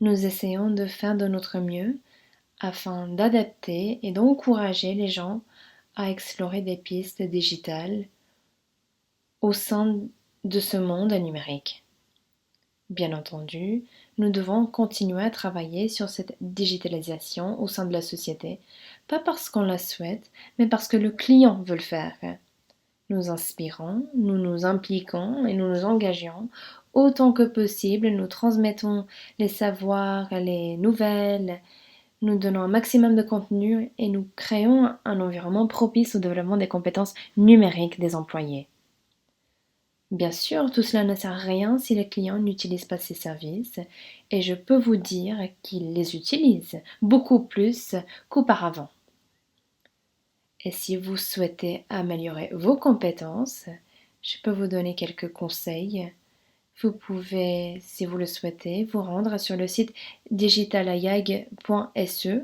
Nous essayons de faire de notre mieux afin d'adapter et d'encourager les gens à explorer des pistes digitales au sein de ce monde numérique. Bien entendu, nous devons continuer à travailler sur cette digitalisation au sein de la société, pas parce qu'on la souhaite, mais parce que le client veut le faire. Nous inspirons, nous nous impliquons et nous nous engageons autant que possible, nous transmettons les savoirs, les nouvelles, nous donnons un maximum de contenu et nous créons un environnement propice au développement des compétences numériques des employés. Bien sûr, tout cela ne sert à rien si les clients n'utilisent pas ces services et je peux vous dire qu'ils les utilisent beaucoup plus qu'auparavant. Et si vous souhaitez améliorer vos compétences, je peux vous donner quelques conseils. Vous pouvez, si vous le souhaitez, vous rendre sur le site digitalayag.se.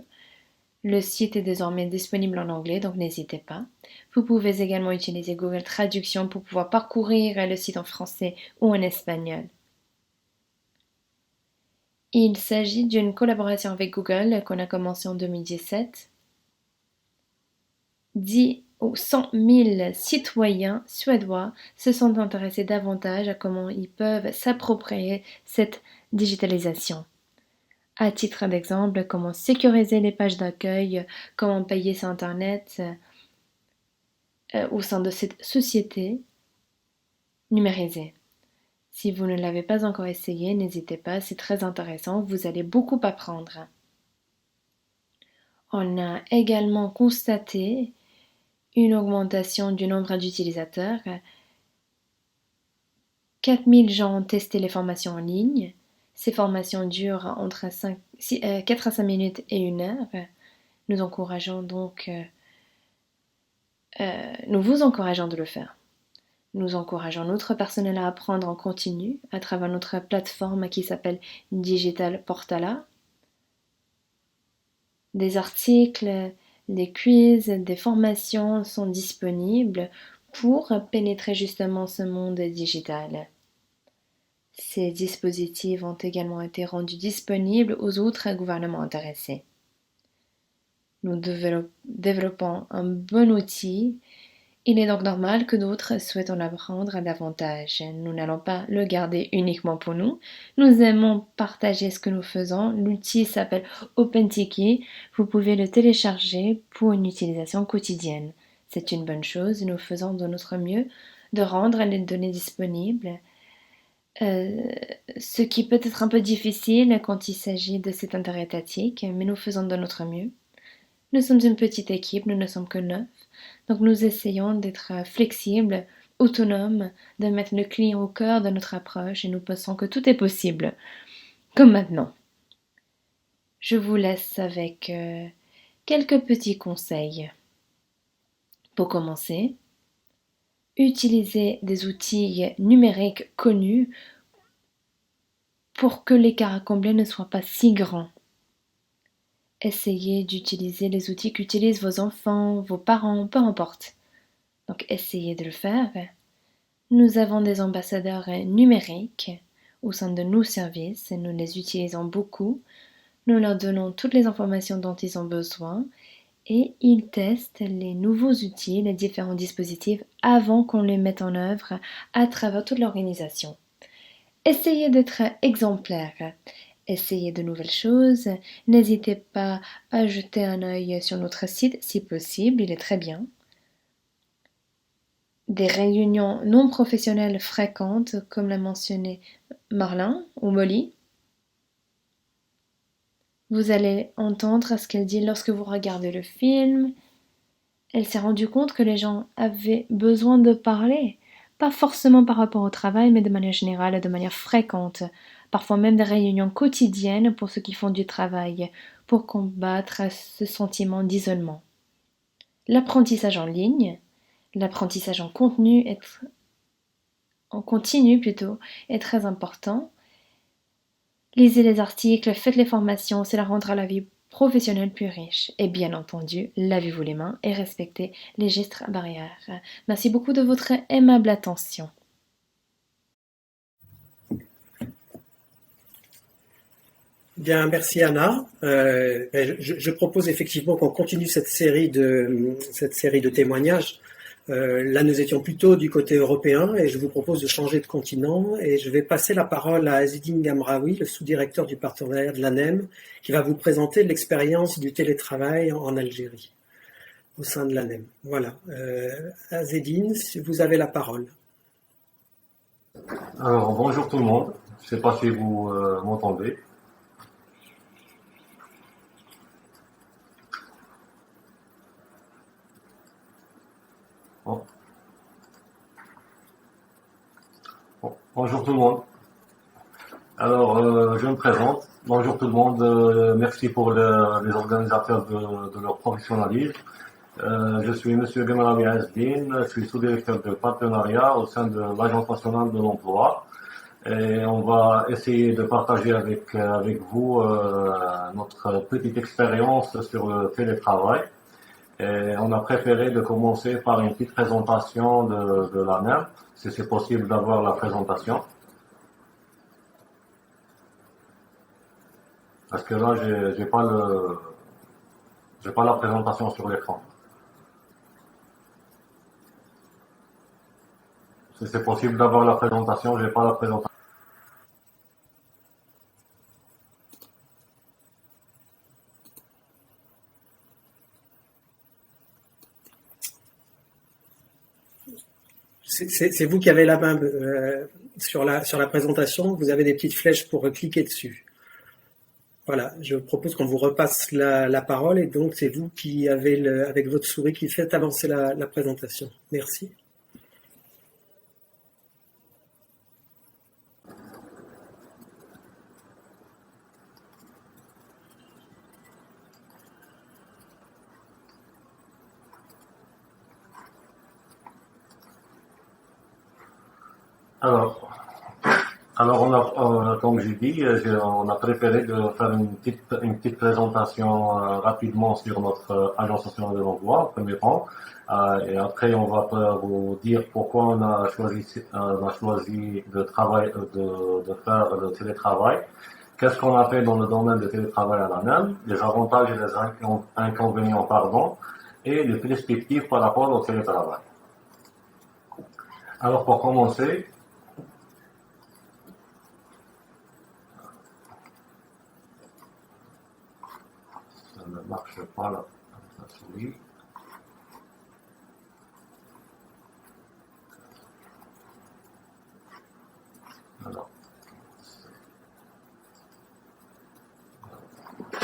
Le site est désormais disponible en anglais, donc n'hésitez pas. Vous pouvez également utiliser Google Traduction pour pouvoir parcourir le site en français ou en espagnol. Il s'agit d'une collaboration avec Google qu'on a commencé en 2017. 10 ou 100 000 citoyens suédois se sont intéressés davantage à comment ils peuvent s'approprier cette digitalisation. À titre d'exemple, comment sécuriser les pages d'accueil, comment payer sur Internet au sein de cette société numérisée. Si vous ne l'avez pas encore essayé, n'hésitez pas, c'est très intéressant, vous allez beaucoup apprendre. On a également constaté une augmentation du nombre d'utilisateurs. 4000 gens ont testé les formations en ligne. Ces formations durent entre 4 à 5 minutes et 1 heure. Nous vous encourageons de le faire. Nous encourageons notre personnel à apprendre en continu à travers notre plateforme qui s'appelle Digital Portala. Des articles, des quiz, des formations sont disponibles pour pénétrer justement ce monde digital. Ces dispositifs ont également été rendus disponibles aux autres gouvernements intéressés. Nous développons un bon outil. Il est donc normal que d'autres souhaitent en apprendre davantage. Nous n'allons pas le garder uniquement pour nous. Nous aimons partager ce que nous faisons. L'outil s'appelle OpenTiki. Vous pouvez le télécharger pour une utilisation quotidienne. C'est une bonne chose. Nous faisons de notre mieux de rendre les données disponibles. Ce qui peut être un peu difficile quand il s'agit de cet intérêt étatique, mais nous faisons de notre mieux. Nous sommes une petite équipe, nous ne sommes que 9, donc nous essayons d'être flexibles, autonomes, de mettre le client au cœur de notre approche et nous pensons que tout est possible, comme maintenant. Je vous laisse avec quelques petits conseils. Pour commencer, utilisez des outils numériques connus pour que l'écart à combler ne soit pas si grand. Essayez d'utiliser les outils qu'utilisent vos enfants, vos parents, peu importe. Donc essayez de le faire. Nous avons des ambassadeurs numériques au sein de nos services et nous les utilisons beaucoup. Nous leur donnons toutes les informations dont ils ont besoin et ils testent les nouveaux outils, les différents dispositifs avant qu'on les mette en œuvre à travers toute l'organisation. Essayez d'être exemplaire. Essayez de nouvelles choses. N'hésitez pas à jeter un œil sur notre site si possible, il est très bien. Des réunions non professionnelles fréquentes, comme l'a mentionné Marlin ou Molly. Vous allez entendre ce qu'elle dit lorsque vous regardez le film. Elle s'est rendue compte que les gens avaient besoin de parler, pas forcément par rapport au travail, mais de manière générale et de manière fréquente, parfois même des réunions quotidiennes pour ceux qui font du travail, pour combattre ce sentiment d'isolement. L'apprentissage en ligne, l'apprentissage en continu est très important. Lisez les articles, faites les formations, cela rendra la vie professionnelle plus riche. Et bien entendu, lavez-vous les mains et respectez les gestes barrières. Merci beaucoup de votre aimable attention. Bien, merci Anna. Je propose effectivement qu'on continue cette série de témoignages. Là, nous étions plutôt du côté européen et je vous propose de changer de continent et je vais passer la parole à Azzedine Gamraoui, le sous-directeur du partenariat de l'ANEM, qui va vous présenter l'expérience du télétravail en Algérie au sein de l'ANEM. Voilà. Azzedine, vous avez la parole. Alors, bonjour tout le monde. Je ne sais pas si vous m'entendez. Bon. Bonjour tout le monde. Alors, je me présente. Bonjour tout le monde. Merci pour les organisateurs de leur professionnalisme. Je suis Monsieur Gamraoui Azzedine. Je suis sous-directeur de partenariat au sein de l'Agence nationale de l'emploi. Et on va essayer de partager avec vous notre petite expérience sur le télétravail. Et on a préféré de commencer par une petite présentation de l'ANEM, si c'est possible d'avoir la présentation. Parce que là, j'ai pas la présentation sur l'écran. Si c'est possible d'avoir la présentation, j'ai pas la présentation. C'est vous qui avez la main sur la présentation. Vous avez des petites flèches pour cliquer dessus. Voilà, je propose qu'on vous repasse la parole et donc c'est vous qui avez, avec votre souris, qui faites avancer la présentation. Merci. Alors, comme j'ai dit, on a préféré de faire une petite présentation rapidement sur notre agence nationale de l'emploi, en premier temps, et après on va vous dire pourquoi on a choisi de faire le télétravail. Qu'est-ce qu'on a fait dans le domaine du télétravail à l'ANEM, les avantages et les inconvénients, et les perspectives par rapport au télétravail. Alors, pour commencer, ça ne marche pas la souris. Alors,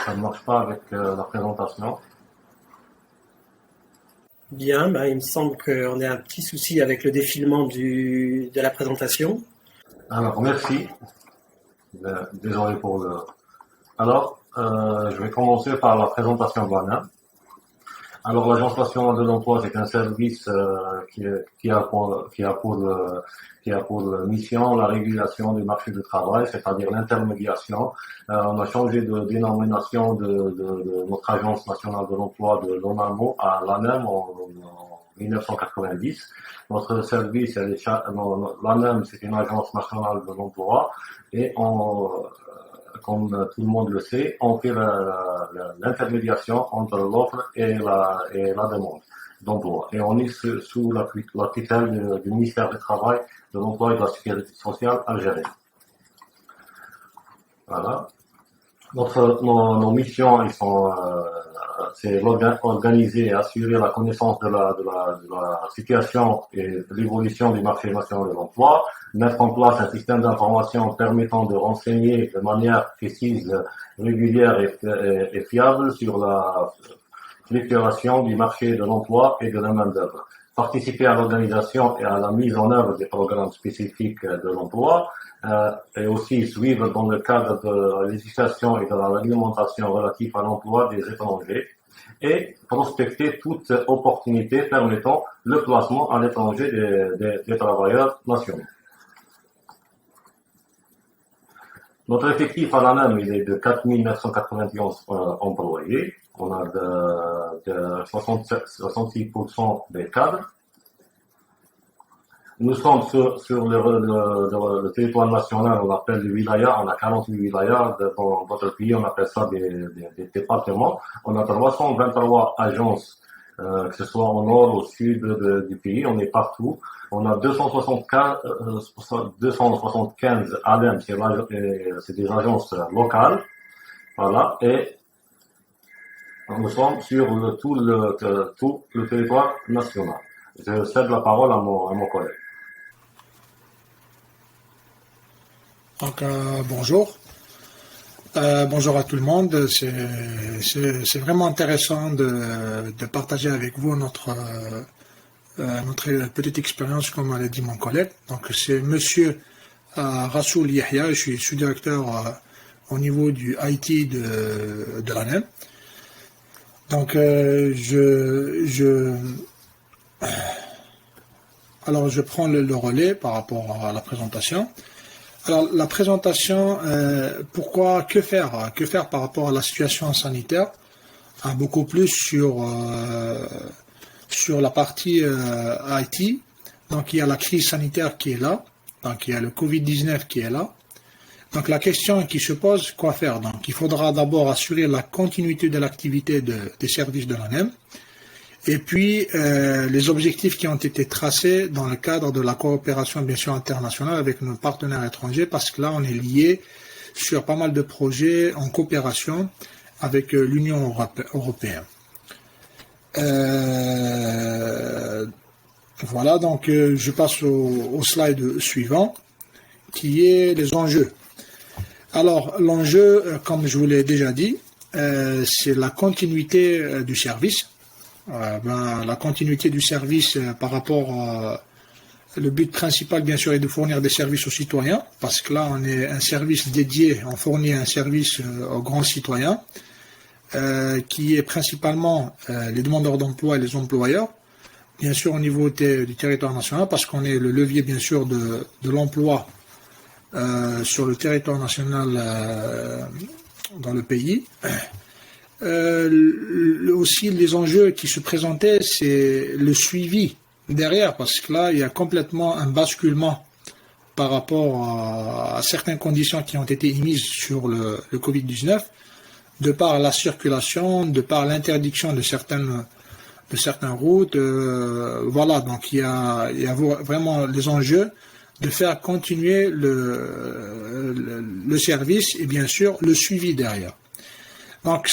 ça ne marche pas avec la présentation. Bien, il me semble qu'on a un petit souci avec le défilement de la présentation. Alors, merci. Désolé pour le... Alors, je vais commencer par la présentation de l'ANEM. Alors, l'Agence nationale de l'emploi, c'est un service qui a pour mission la régulation du marché du travail, c'est-à-dire l'intermédiation. On a changé de dénomination de notre Agence nationale de l'emploi de l'ONAMO à l'ANEM en 1990. Notre service, l'ANEM, c'est une Agence nationale de l'emploi et comme tout le monde le sait, on fait l'intermédiation entre l'offre et la demande d'emploi. Et on est sous la tutelle du ministère du Travail, de l'Emploi et de la Sécurité sociale algérienne. Voilà. Nos missions, c'est organiser et assurer la connaissance de la situation et de l'évolution du marché national de l'emploi, mettre en place un système d'information permettant de renseigner de manière précise, régulière et fiable sur la fluctuation du marché de l'emploi et de la main-d'œuvre, participer à l'organisation et à la mise en œuvre des programmes spécifiques de l'emploi, et aussi suivre dans le cadre de la législation et de la réglementation relative à l'emploi des étrangers et prospecter toute opportunité permettant le placement à l'étranger des travailleurs nationaux. Notre effectif à l'ANEM, il est de 4 991 employés. On a de 66% des cadres. Nous sommes sur le territoire national, on appelle le wilaya, on a 48 wilayas, dans votre pays on appelle ça des départements. On a 323 agences, que ce soit au nord, au sud du pays, on est partout. On a 275 ALEM, c'est des agences locales, voilà, et nous sommes sur tout le territoire national. Je cède la parole à mon collègue. Donc bonjour, bonjour à tout le monde. C'est vraiment intéressant de partager avec vous notre petite expérience, comme l'a dit mon collègue. Donc c'est Monsieur Rassoul Yahya, je suis sous-directeur au niveau du IT de l'ANEM. Donc alors je prends le relais par rapport à la présentation. Alors la présentation, que faire par rapport à la situation sanitaire, beaucoup plus sur la partie IT. Donc il y a la crise sanitaire qui est là, donc il y a le Covid-19 qui est là. Donc la question qui se pose, quoi faire? Donc il faudra d'abord assurer la continuité de l'activité des services de l'ANEM. Et puis, les objectifs qui ont été tracés dans le cadre de la coopération, bien sûr, internationale avec nos partenaires étrangers, parce que là, on est lié sur pas mal de projets en coopération avec l'Union européenne. Voilà, donc je passe au slide suivant, qui est les enjeux. Alors, l'enjeu, comme je vous l'ai déjà dit, c'est la continuité du service. La continuité du service par rapport à le but principal, bien sûr, est de fournir des services aux citoyens, parce que là, on est un service dédié, on fournit un service aux grands citoyens, qui est principalement les demandeurs d'emploi et les employeurs, bien sûr au niveau du territoire national, parce qu'on est le levier, bien sûr, de l'emploi sur le territoire national dans le pays. Aussi, les enjeux qui se présentaient, c'est le suivi derrière, parce que là, il y a complètement un basculement par rapport à certaines conditions qui ont été émises sur le Covid-19, de par la circulation, de par l'interdiction de certaines routes. Voilà, donc il y a vraiment les enjeux de faire continuer le service et bien sûr le suivi derrière. Donc,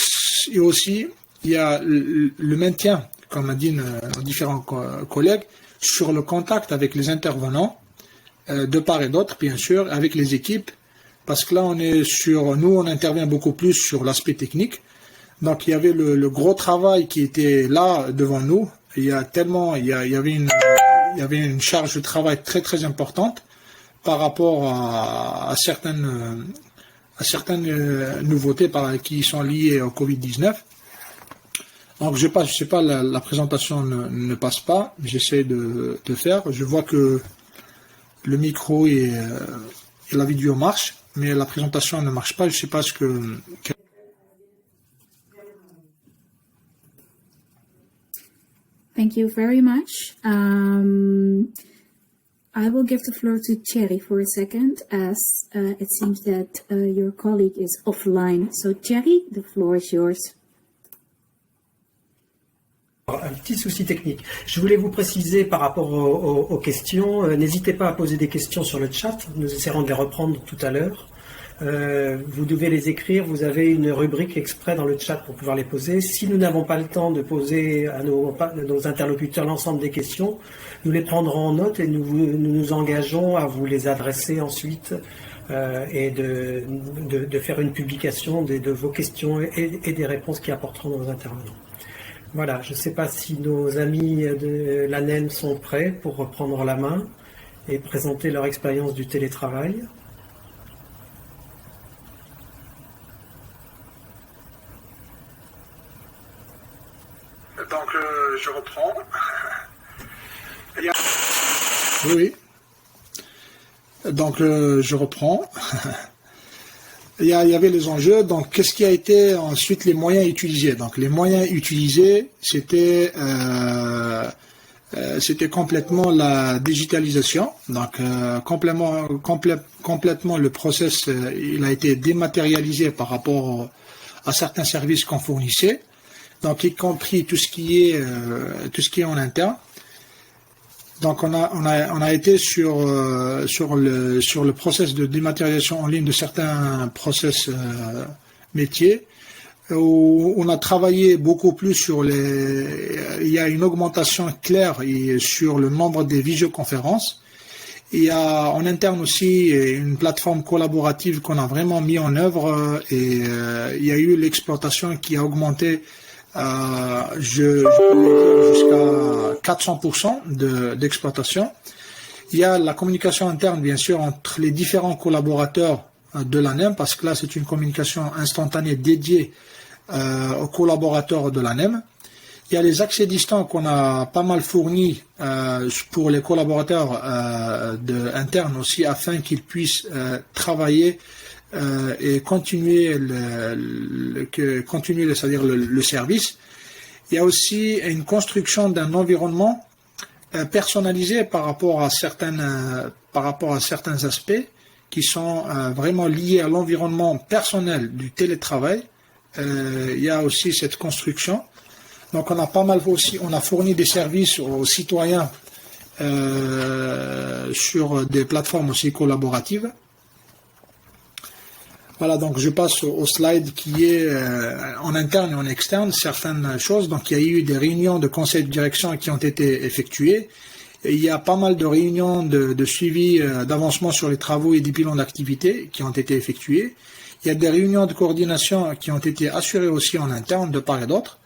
et aussi, il y a le maintien, comme a dit nos différents collègues, sur le contact avec les intervenants, de part et d'autre, bien sûr, avec les équipes, parce que là, nous, on intervient beaucoup plus sur l'aspect technique. Donc, il y avait le gros travail qui était là devant nous. Il y avait une charge de travail très, très importante par rapport à certaines nouveautés qui sont liées au Covid-19. Donc je sais pas, la présentation ne passe pas, j'essaie de faire. Je vois que le micro et la vidéo marchent, mais la présentation ne marche pas. Je sais pas ce que... Thank you very much. I will give the floor to Thierry for a second, as it seems that your colleague is offline. So Thierry, the floor is yours. Un petit souci technique. Je voulais vous préciser par rapport aux questions, n'hésitez pas à poser des questions sur le chat, nous essaierons de les reprendre tout à l'heure. Vous devez les écrire, vous avez une rubrique exprès dans le chat pour pouvoir les poser. Si nous n'avons pas le temps de poser à nos interlocuteurs l'ensemble des questions, nous les prendrons en note et nous engageons à vous les adresser ensuite et de faire une publication de vos questions et des réponses qui apporteront nos intervenants. Voilà, je ne sais pas si nos amis de l'ANEM sont prêts pour reprendre la main et présenter leur expérience du télétravail. Donc, je reprends. Oui. Donc, je reprends. Il y avait les enjeux. Donc, qu'est-ce qui a été ensuite les moyens utilisés? Donc, les moyens utilisés, c'était complètement la digitalisation. Donc, complètement le process, il a été dématérialisé par rapport à certains services qu'on fournissait. Donc, y compris tout ce qui est en interne. Donc, on a été sur le process de dématérialisation en ligne de certains process métiers, où on a travaillé beaucoup plus il y a une augmentation claire sur le nombre des visioconférences. Il y a en interne aussi une plateforme collaborative qu'on a vraiment mis en œuvre et il y a eu l'exploitation qui a augmenté je peux dire jusqu'à 400% d'exploitation. Il y a la communication interne, bien sûr, entre les différents collaborateurs de l'ANEM, parce que là, c'est une communication instantanée dédiée aux collaborateurs de l'ANEM. Il y a les accès distants qu'on a pas mal fournis pour les collaborateurs internes aussi, afin qu'ils puissent travailler et continuer c'est-à-dire le service. Il y a aussi une construction d'un environnement personnalisé par rapport à certains aspects qui sont vraiment liés à l'environnement personnel du télétravail. Il y a aussi cette construction. Donc on a pas mal aussi, on a fourni des services aux citoyens sur des plateformes aussi collaboratives. Voilà, donc je passe au slide qui est en interne et en externe, certaines choses. Donc il y a eu des réunions de conseil de direction qui ont été effectuées. Et il y a pas mal de réunions de suivi d'avancement sur les travaux et des bilans d'activité qui ont été effectués. Il y a des réunions de coordination qui ont été assurées aussi en interne de part et d'autre.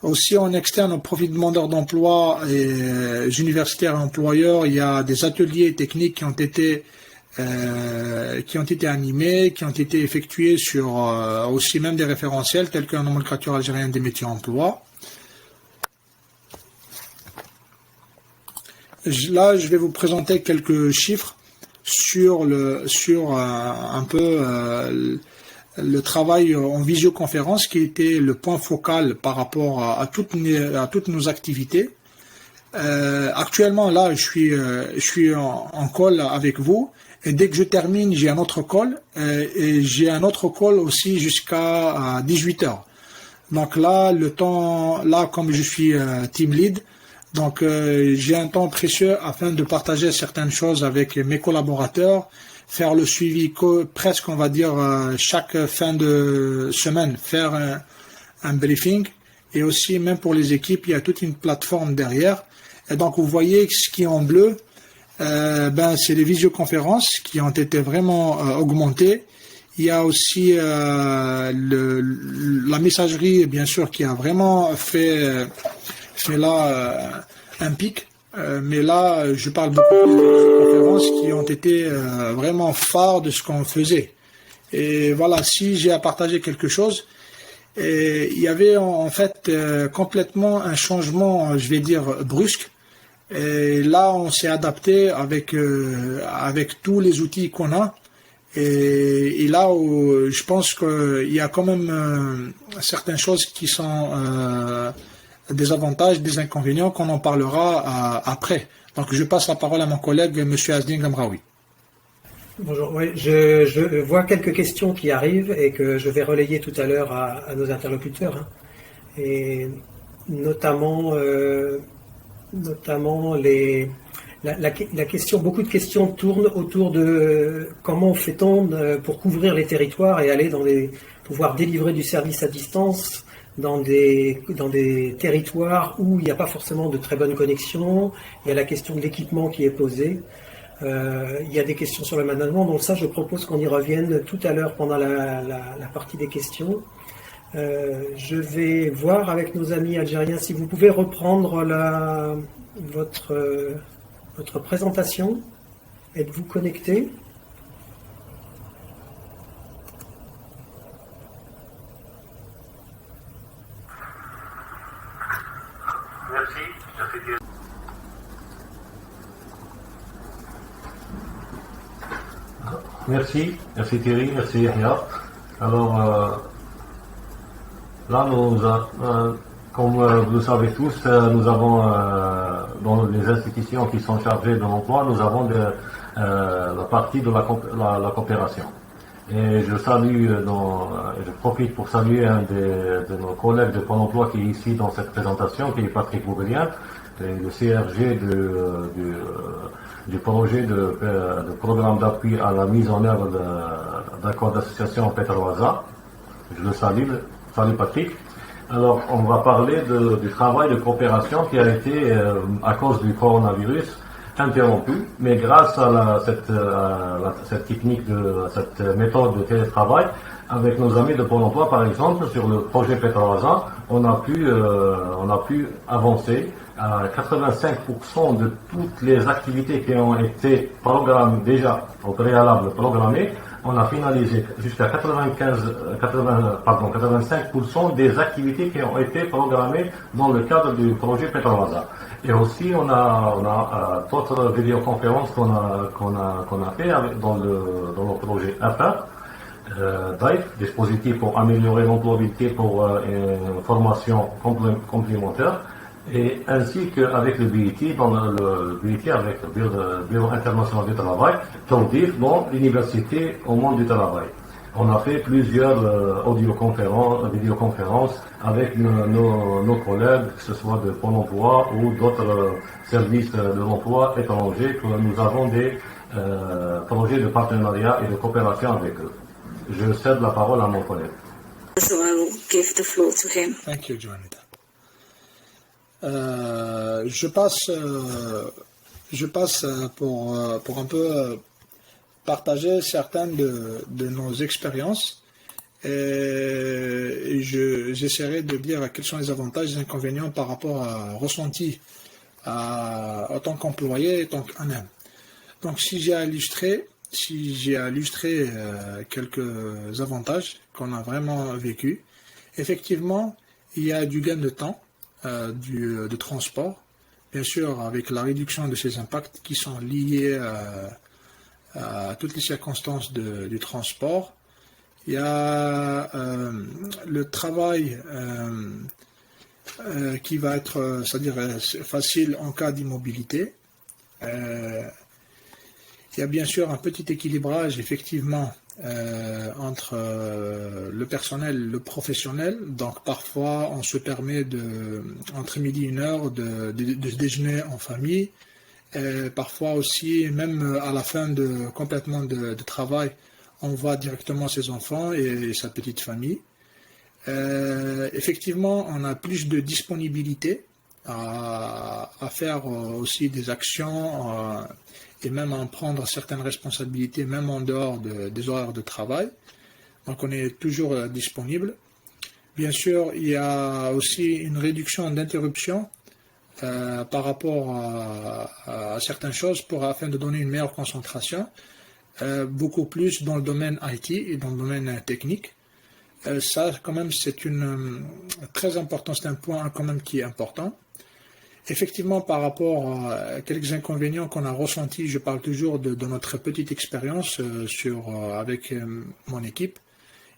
Aussi en externe, au profit de demandeurs d'emploi et universitaires et employeurs, il y a des ateliers techniques qui ont été animés, qui ont été effectués sur aussi même des référentiels tels qu'un nomenclature algérienne des métiers emploi. Là, je vais vous présenter quelques chiffres sur un peu le travail en visioconférence qui était le point focal par rapport à toutes nos activités. Actuellement, là, je suis en call avec vous. Et dès que je termine, j'ai un autre call et j'ai un autre call aussi jusqu'à 18h. Donc là, comme je suis team lead, donc j'ai un temps précieux afin de partager certaines choses avec mes collaborateurs, faire le suivi presque, on va dire, chaque fin de semaine, faire un briefing. Et aussi, même pour les équipes, il y a toute une plateforme derrière. Et donc, vous voyez ce qui est en bleu, c'est les visioconférences qui ont été vraiment augmentées. Il y a aussi la messagerie, bien sûr, qui a vraiment fait là un pic. Mais là, je parle beaucoup plus des visioconférences qui ont été vraiment phares de ce qu'on faisait. Et voilà, si j'ai à partager quelque chose, Et il y avait en fait complètement un changement, je vais dire, brusque. Et là, on s'est adapté avec tous les outils qu'on a. Et là, je pense qu'il y a quand même certaines choses qui sont des avantages, des inconvénients, qu'on en parlera après. Donc, je passe la parole à mon collègue, M. Azdin Gamraoui. Bonjour, oui, je vois quelques questions qui arrivent et que je vais relayer tout à l'heure à nos interlocuteurs, hein. Et notamment la question, beaucoup de questions tournent autour de comment fait-on pour couvrir les territoires et aller pouvoir délivrer du service à distance dans des territoires où il n'y a pas forcément de très bonne connexion. Il y a la question de l'équipement qui est posée. Il y a des questions sur le management, donc ça je propose qu'on y revienne tout à l'heure pendant la partie des questions. Je vais voir avec nos amis algériens si vous pouvez reprendre votre présentation. Êtes-vous connecté? Merci Thierry, merci Yahya. Alors là, comme vous le savez tous, nous avons dans les institutions qui sont chargées de l'emploi, nous avons la partie de la coopération. Et je profite pour saluer un de nos collègues de Pôle emploi qui est ici dans cette présentation, qui est Patrick Bouvelien, le CRG du projet de programme d'appui à la mise en œuvre d'accords d'association Petroasa. Je le salue Patrick. Alors, on va parler du travail de coopération qui a été, à cause du coronavirus, interrompu, mais grâce à cette technique, cette méthode de télétravail, avec nos amis de Pôle emploi, par exemple, sur le projet Petroasa, on a pu avancer à 85% de toutes les activités qui ont été programmées, déjà au préalable programmées. On a finalisé jusqu'à 85% des activités qui ont été programmées dans le cadre du projet Petroasa. Et aussi, on a d'autres vidéoconférences qu'on a fait dans le projet AFA, DIVE, dispositif pour améliorer l'employabilité pour une formation complémentaire, et ainsi qu'avec le BIT, dans le BIT avec le Bureau international du travail, TODIF, dans l'université au monde du travail. On a fait plusieurs vidéoconférences avec nos collègues, que ce soit de Pôle emploi ou d'autres services de l'emploi étrangers, que nous avons des projets de partenariat et de coopération avec eux. Je cède la parole à mon collègue. So I will give the floor to him. Thank you, Joanita. Je passe pour un peu partager certaines de nos expériences et j'essaierai de dire quels sont les avantages et les inconvénients par rapport à ressenti en tant qu'employé et en tant qu'ANEM. Donc si j'ai à illustrer quelques avantages qu'on a vraiment vécu, effectivement il y a du gain de temps, de transport, bien sûr avec la réduction de ces impacts qui sont liés à toutes les circonstances du transport. Il y a le travail qui va être, c'est-à-dire facile en cas d'immobilité. Il y a bien sûr un petit équilibrage effectivement entre le personnel et le professionnel. Donc parfois on se permet entre midi et 1h de déjeuner en famille. Parfois aussi, même à la fin complètement de travail, on voit directement ses enfants et sa petite famille. Effectivement, on a plus de disponibilité à faire aussi des actions et même à en prendre certaines responsabilités, même en dehors des horaires de travail. Donc on est toujours disponible. Bien sûr, il y a aussi une réduction d'interruptions par rapport à certaines choses afin de donner une meilleure concentration, beaucoup plus dans le domaine IT et dans le domaine technique. Ça, quand même, c'est très important, c'est un point quand même qui est important. Effectivement, par rapport à quelques inconvénients qu'on a ressentis, je parle toujours de notre petite expérience avec mon équipe.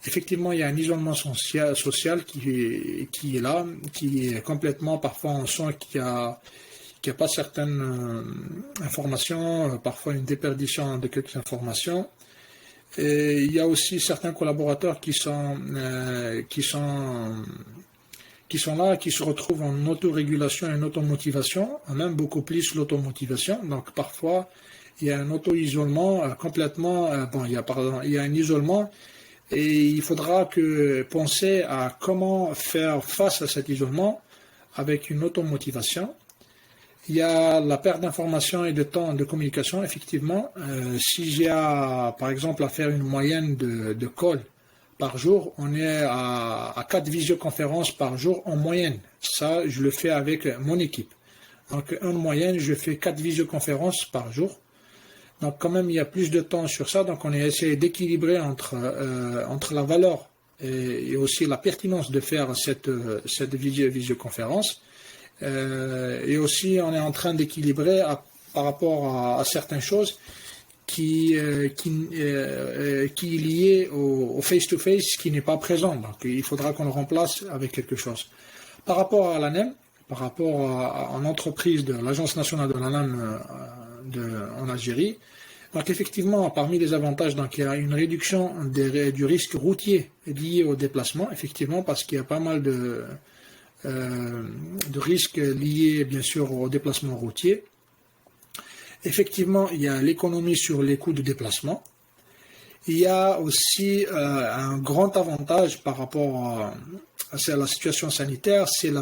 Effectivement, il y a un isolement social qui est là, qui est complètement, parfois on sent qu'il y a pas certaines informations, parfois une déperdition de quelques informations. Et il y a aussi certains collaborateurs qui sont là, qui se retrouvent en autorégulation et en automotivation, même beaucoup plus l'automotivation. Donc parfois, il y a un auto-isolement complètement, il y a un isolement et il faudra penser à comment faire face à cet isolement avec une automotivation. Il y a la perte d'information et de temps de communication, effectivement. Si j'ai par exemple à faire une moyenne de calls par jour, on est à 4 visioconférences par jour en moyenne. Ça, je le fais avec mon équipe. Donc en moyenne, je fais 4 visioconférences par jour. Donc quand même, il y a plus de temps sur ça. Donc on a essayé d'équilibrer entre la valeur et aussi la pertinence de faire cette visioconférence. Et aussi, on est en train d'équilibrer par rapport à certaines choses qui est lié au face-to-face qui n'est pas présent. Donc, il faudra qu'on le remplace avec quelque chose. Par rapport à l'ANEM, par rapport à l'entreprise de l'Agence nationale de l'ANEM en Algérie, donc effectivement, parmi les avantages, donc, il y a une réduction du risque routier lié au déplacement, effectivement, parce qu'il y a pas mal de risques liés, bien sûr, au déplacement routier. Effectivement, il y a l'économie sur les coûts de déplacement. Il y a aussi un grand avantage par rapport à la situation sanitaire, c'est la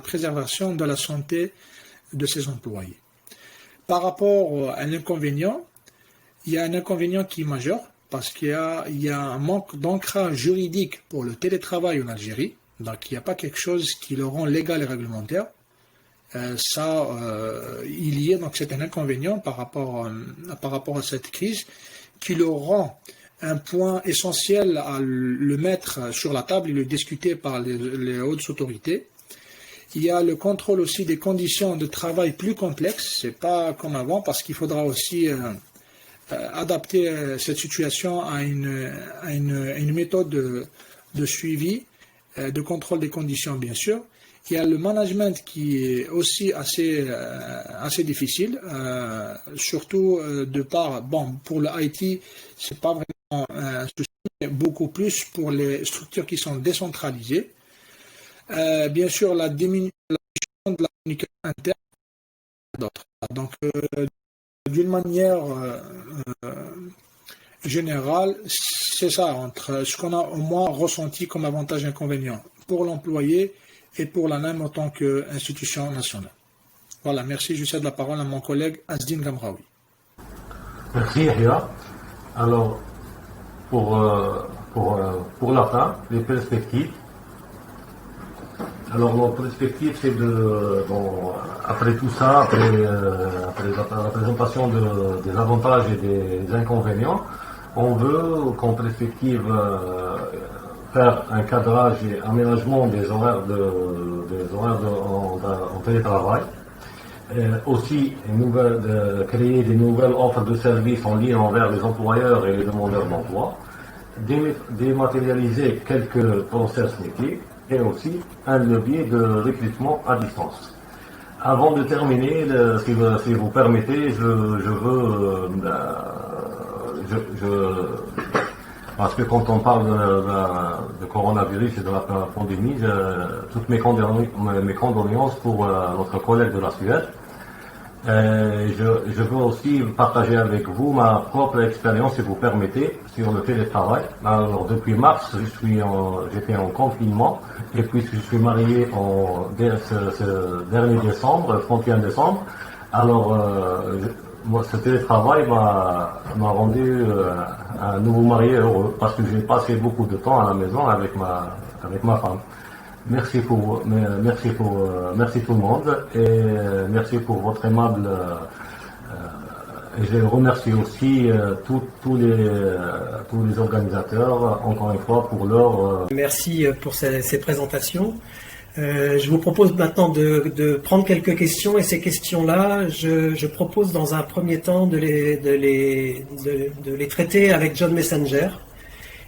préservation de la santé de ses employés. Par rapport à l'inconvénient, il y a un inconvénient qui est majeur, parce qu'il y a un manque d'ancrage juridique pour le télétravail en Algérie. Donc il n'y a pas quelque chose qui le rend légal et réglementaire. Il y a donc c'est un inconvénient par rapport à cette crise qui le rend un point essentiel à le mettre sur la table et le discuter par les hautes autorités. Il y a le contrôle aussi des conditions de travail plus complexes, c'est pas comme avant parce qu'il faudra aussi adapter cette situation à une méthode de suivi, de contrôle des conditions bien sûr. Il y a le management qui est aussi assez difficile, surtout pour le IT, c'est pas vraiment un souci, mais beaucoup plus pour les structures qui sont décentralisées. Bien sûr, la diminution de la communication interne et d'autres. Donc, d'une manière générale, c'est ça, entre ce qu'on a au moins ressenti comme avantage et inconvénient pour l'employé et pour l'ANEM en tant qu'institution nationale. Voilà, merci. Je cède la parole à mon collègue Asdin Gamraoui. Merci Yahya. Alors, pour la fin, les perspectives. Alors, notre perspective, c'est après tout ça, après la présentation des avantages et des inconvénients, on veut qu'en perspective faire un cadrage et aménagement des horaires en télétravail, aussi créer des nouvelles offres de services en lien envers les employeurs et les demandeurs d'emploi, dématérialiser quelques process métiers et aussi un levier de recrutement à distance. Avant de terminer, si vous permettez, parce que quand on parle de coronavirus et de la pandémie, toutes mes condoléances pour notre collègue de la Suède. Je veux aussi partager avec vous ma propre expérience, si vous permettez, sur le télétravail. Alors, depuis mars, j'étais en confinement, et puisque je suis marié ce dernier décembre, 31 décembre, alors ce télétravail m'a rendu un nouveau marié heureux, parce que j'ai passé beaucoup de temps à la maison avec ma femme. Merci tout le monde et merci pour votre aimable Et je remercie aussi tous les organisateurs, encore une fois, pour leur... Merci pour ces présentations. Je vous propose maintenant de prendre quelques questions et ces questions-là, je propose dans un premier temps de les traiter avec John Messenger,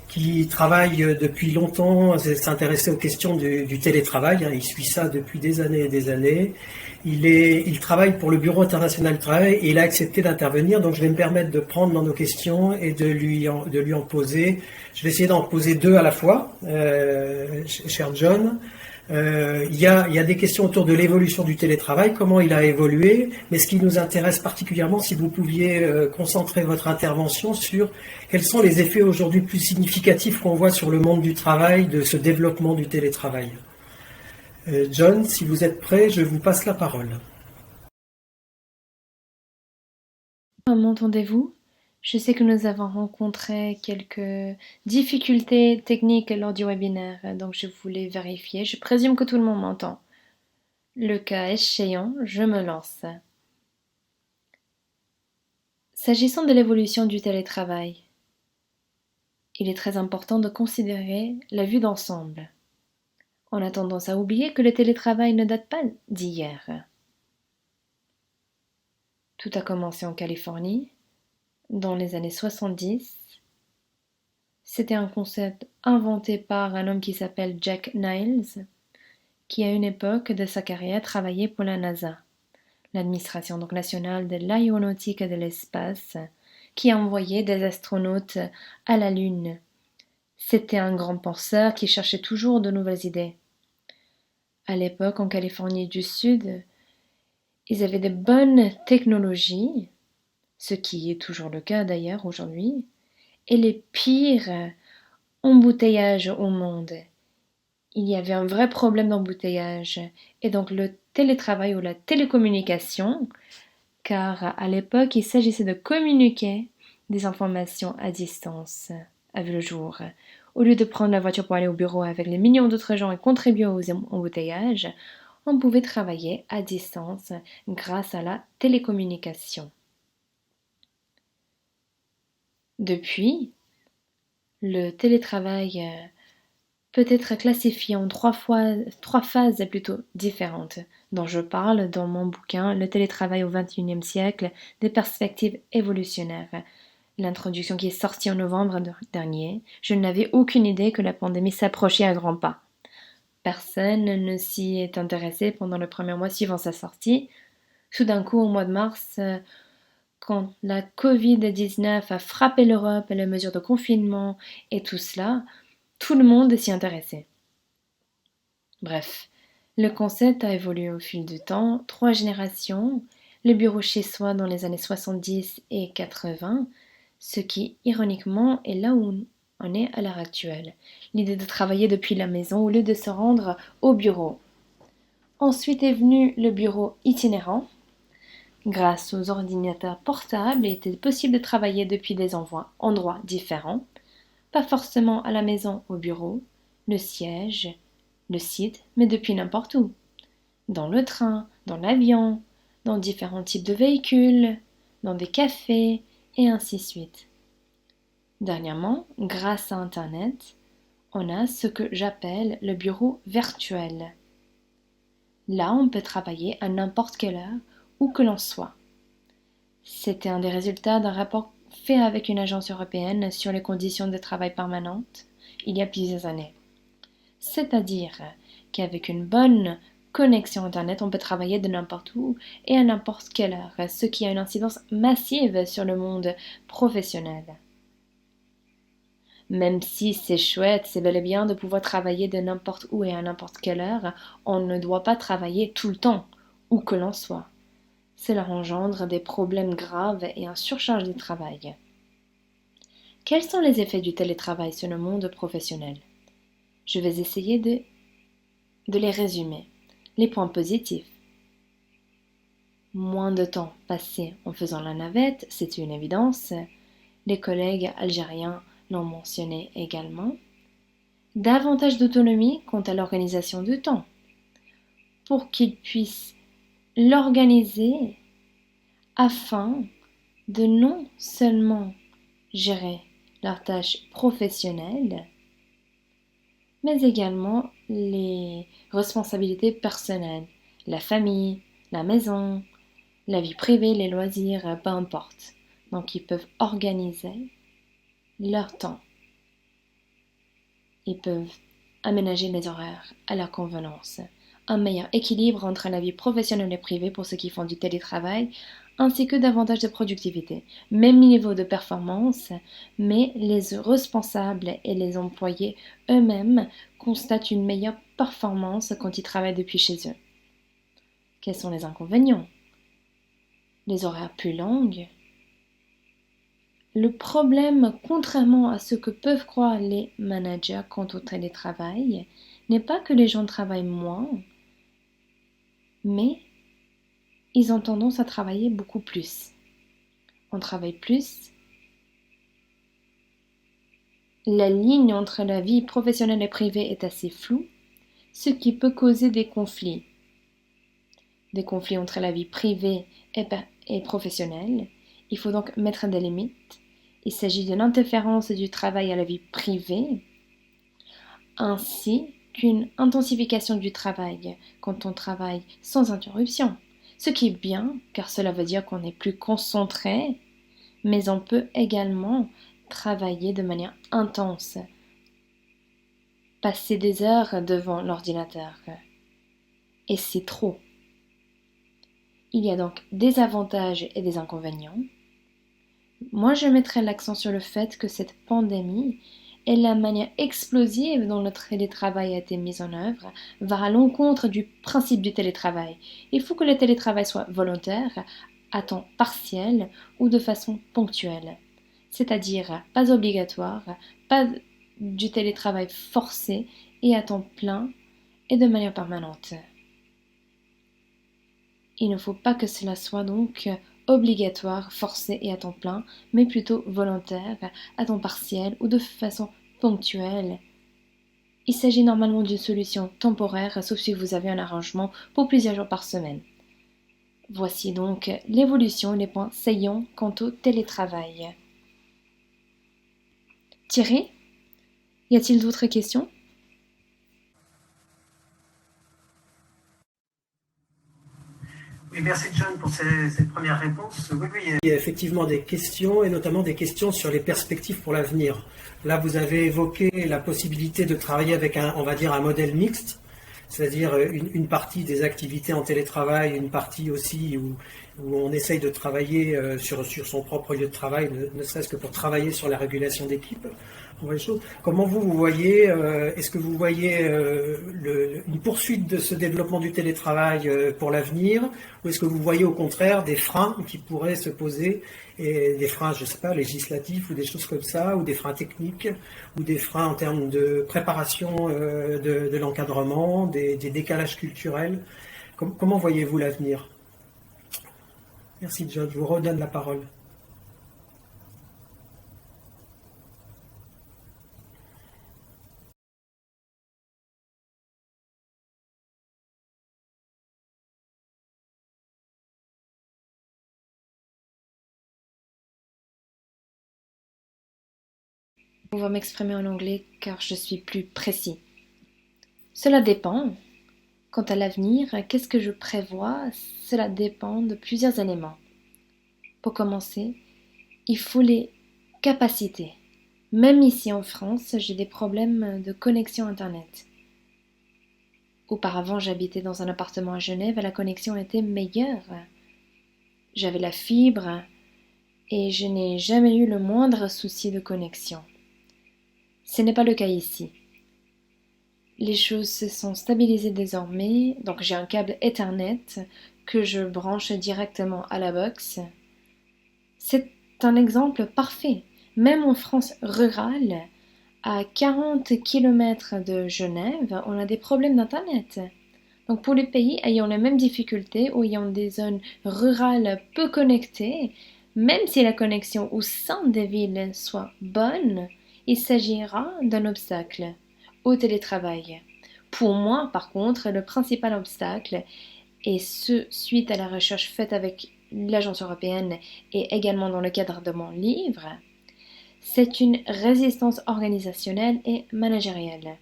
qui travaille depuis longtemps, s'intéresser aux questions du télétravail. Il suit ça depuis des années et des années. Il travaille pour le Bureau international du travail et il a accepté d'intervenir. Donc je vais me permettre de prendre dans nos questions et de lui en poser. Je vais essayer d'en poser deux à la fois, cher John. Il y a des questions autour de l'évolution du télétravail, comment il a évolué, mais ce qui nous intéresse particulièrement, si vous pouviez concentrer votre intervention sur quels sont les effets aujourd'hui plus significatifs qu'on voit sur le monde du travail, de ce développement du télétravail. John, si vous êtes prêt, je vous passe la parole. M'entendez-vous? Je sais que nous avons rencontré quelques difficultés techniques lors du webinaire, donc je voulais vérifier. Je présume que tout le monde m'entend. Le cas échéant, je me lance. S'agissant de l'évolution du télétravail, il est très important de considérer la vue d'ensemble. On a tendance à oublier que le télétravail ne date pas d'hier. Tout a commencé en Californie, dans les années 70. C'était un concept inventé par un homme qui s'appelle Jack Niles, qui à une époque de sa carrière travaillait pour la NASA, l'administration donc nationale de l'aéronautique et de l'espace, qui envoyait des astronautes à la Lune. C'était un grand penseur qui cherchait toujours de nouvelles idées. À l'époque, en Californie du Sud, ils avaient de bonnes technologies, ce qui est toujours le cas d'ailleurs aujourd'hui, et les pires embouteillages au monde. Il y avait un vrai problème d'embouteillage, et donc le télétravail ou la télécommunication, car à l'époque il s'agissait de communiquer des informations à distance, avec le jour. Au lieu de prendre la voiture pour aller au bureau avec les millions d'autres gens et contribuer aux embouteillages, on pouvait travailler à distance grâce à la télécommunication. Depuis, le télétravail peut être classifié en trois phases plutôt différentes, dont je parle dans mon bouquin Le télétravail au XXIe siècle, des perspectives évolutionnaires. L'introduction qui est sortie en novembre dernier, je n'avais aucune idée que la pandémie s'approchait à grands pas. Personne ne s'y est intéressé pendant le premier mois suivant sa sortie. Tout d'un coup, au mois de mars, quand la Covid-19 a frappé l'Europe et les mesures de confinement et tout cela, tout le monde s'y intéressait. Bref, le concept a évolué au fil du temps, 3 générations, le bureau chez soi dans les années 70 et 80, ce qui, ironiquement, est là où on est à l'heure actuelle. L'idée de travailler depuis la maison au lieu de se rendre au bureau. Ensuite est venu le bureau itinérant. Grâce aux ordinateurs portables, il était possible de travailler depuis des endroits différents, pas forcément à la maison au bureau, le siège, le site, mais depuis n'importe où. Dans le train, dans l'avion, dans différents types de véhicules, dans des cafés, et ainsi de suite. Dernièrement, grâce à Internet, on a ce que j'appelle le bureau virtuel. Là, on peut travailler à n'importe quelle heure, où que l'on soit. C'était un des résultats d'un rapport fait avec une agence européenne sur les conditions de travail permanentes il y a plusieurs années. C'est-à-dire qu'avec une bonne connexion Internet, on peut travailler de n'importe où et à n'importe quelle heure, ce qui a une incidence massive sur le monde professionnel. Même si c'est chouette, c'est bel et bien de pouvoir travailler de n'importe où et à n'importe quelle heure, on ne doit pas travailler tout le temps, où que l'on soit. Cela engendre des problèmes graves et une surcharge de travail. Quels sont les effets du télétravail sur le monde professionnel? Je vais essayer de les résumer. Les points positifs. Moins de temps passé en faisant la navette, c'est une évidence. Les collègues algériens l'ont mentionné également. Davantage d'autonomie quant à l'organisation du temps, pour qu'ils puissent l'organiser afin de non seulement gérer leurs tâches professionnelles, mais également les responsabilités personnelles, la famille, la maison, la vie privée, les loisirs, peu importe. Donc ils peuvent organiser leur temps. Ils peuvent aménager les horaires à leur convenance. Un meilleur équilibre entre la vie professionnelle et privée pour ceux qui font du télétravail, ainsi que davantage de productivité. Même niveau de performance, mais les responsables et les employés eux-mêmes constatent une meilleure performance quand ils travaillent depuis chez eux. Quels sont les inconvénients? Les horaires plus longs. Le problème, contrairement à ce que peuvent croire les managers quant au télétravail, n'est pas que les gens travaillent moins, mais ils ont tendance à travailler beaucoup plus. On travaille plus. La ligne entre la vie professionnelle et privée est assez floue, ce qui peut causer des conflits. Des conflits entre la vie privée et professionnelle. Il faut donc mettre des limites. Il s'agit de l'interférence du travail à la vie privée, ainsi qu'une intensification du travail quand on travaille sans interruption. Ce qui est bien, car cela veut dire qu'on est plus concentré, mais on peut également travailler de manière intense, passer des heures devant l'ordinateur. Et c'est trop. Il y a donc des avantages et des inconvénients. Moi, je mettrais l'accent sur le fait que cette pandémie et la manière explosive dont le télétravail a été mis en œuvre va à l'encontre du principe du télétravail. Il faut que le télétravail soit volontaire, à temps partiel ou de façon ponctuelle. C'est-à-dire pas obligatoire, pas du télétravail forcé et à temps plein et de manière permanente. Il ne faut pas que cela soit donc obligatoire, forcé et à temps plein, mais plutôt volontaire, à temps partiel ou de façon ponctuelle. Il s'agit normalement d'une solution temporaire, sauf si vous avez un arrangement pour plusieurs jours par semaine. Voici donc l'évolution, les points saillants quant au télétravail. Thierry, y a-t-il d'autres questions? Oui, merci John pour cette première réponse. Oui, il y a effectivement des questions, et notamment des questions sur les perspectives pour l'avenir. Là, vous avez évoqué la possibilité de travailler avec on va dire, un modèle mixte, c'est-à-dire une partie des activités en télétravail, une partie aussi où on essaye de travailler sur son propre lieu de travail, ne serait-ce que pour travailler sur la régulation d'équipe. Comment vous voyez, est-ce que vous voyez une poursuite de ce développement du télétravail pour l'avenir, ou est-ce que vous voyez au contraire des freins qui pourraient se poser, et des freins, je ne sais pas, législatifs ou des choses comme ça, ou des freins techniques, ou des freins en termes de préparation de l'encadrement, des décalages culturels? Comment voyez-vous l'avenir? Merci John, je vous redonne la parole. On va m'exprimer en anglais car je suis plus précis. Cela dépend. Quant à l'avenir, qu'est-ce que je prévois? Cela dépend de plusieurs éléments. Pour commencer, il faut les capacités. Même ici en France, j'ai des problèmes de connexion Internet. Auparavant, j'habitais dans un appartement à Genève et la connexion était meilleure. J'avais la fibre et je n'ai jamais eu le moindre souci de connexion. Ce n'est pas le cas ici. Les choses se sont stabilisées désormais, donc j'ai un câble Ethernet que je branche directement à la box. C'est un exemple parfait. Même en France rurale, à 40 km de Genève, on a des problèmes d'Internet. Donc pour les pays ayant les mêmes difficultés ou ayant des zones rurales peu connectées, même si la connexion au sein des villes soit bonne, il s'agira d'un obstacle au télétravail. Pour moi, par contre, le principal obstacle, et ce suite à la recherche faite avec l'Agence européenne et également dans le cadre de mon livre, c'est une résistance organisationnelle et managériale.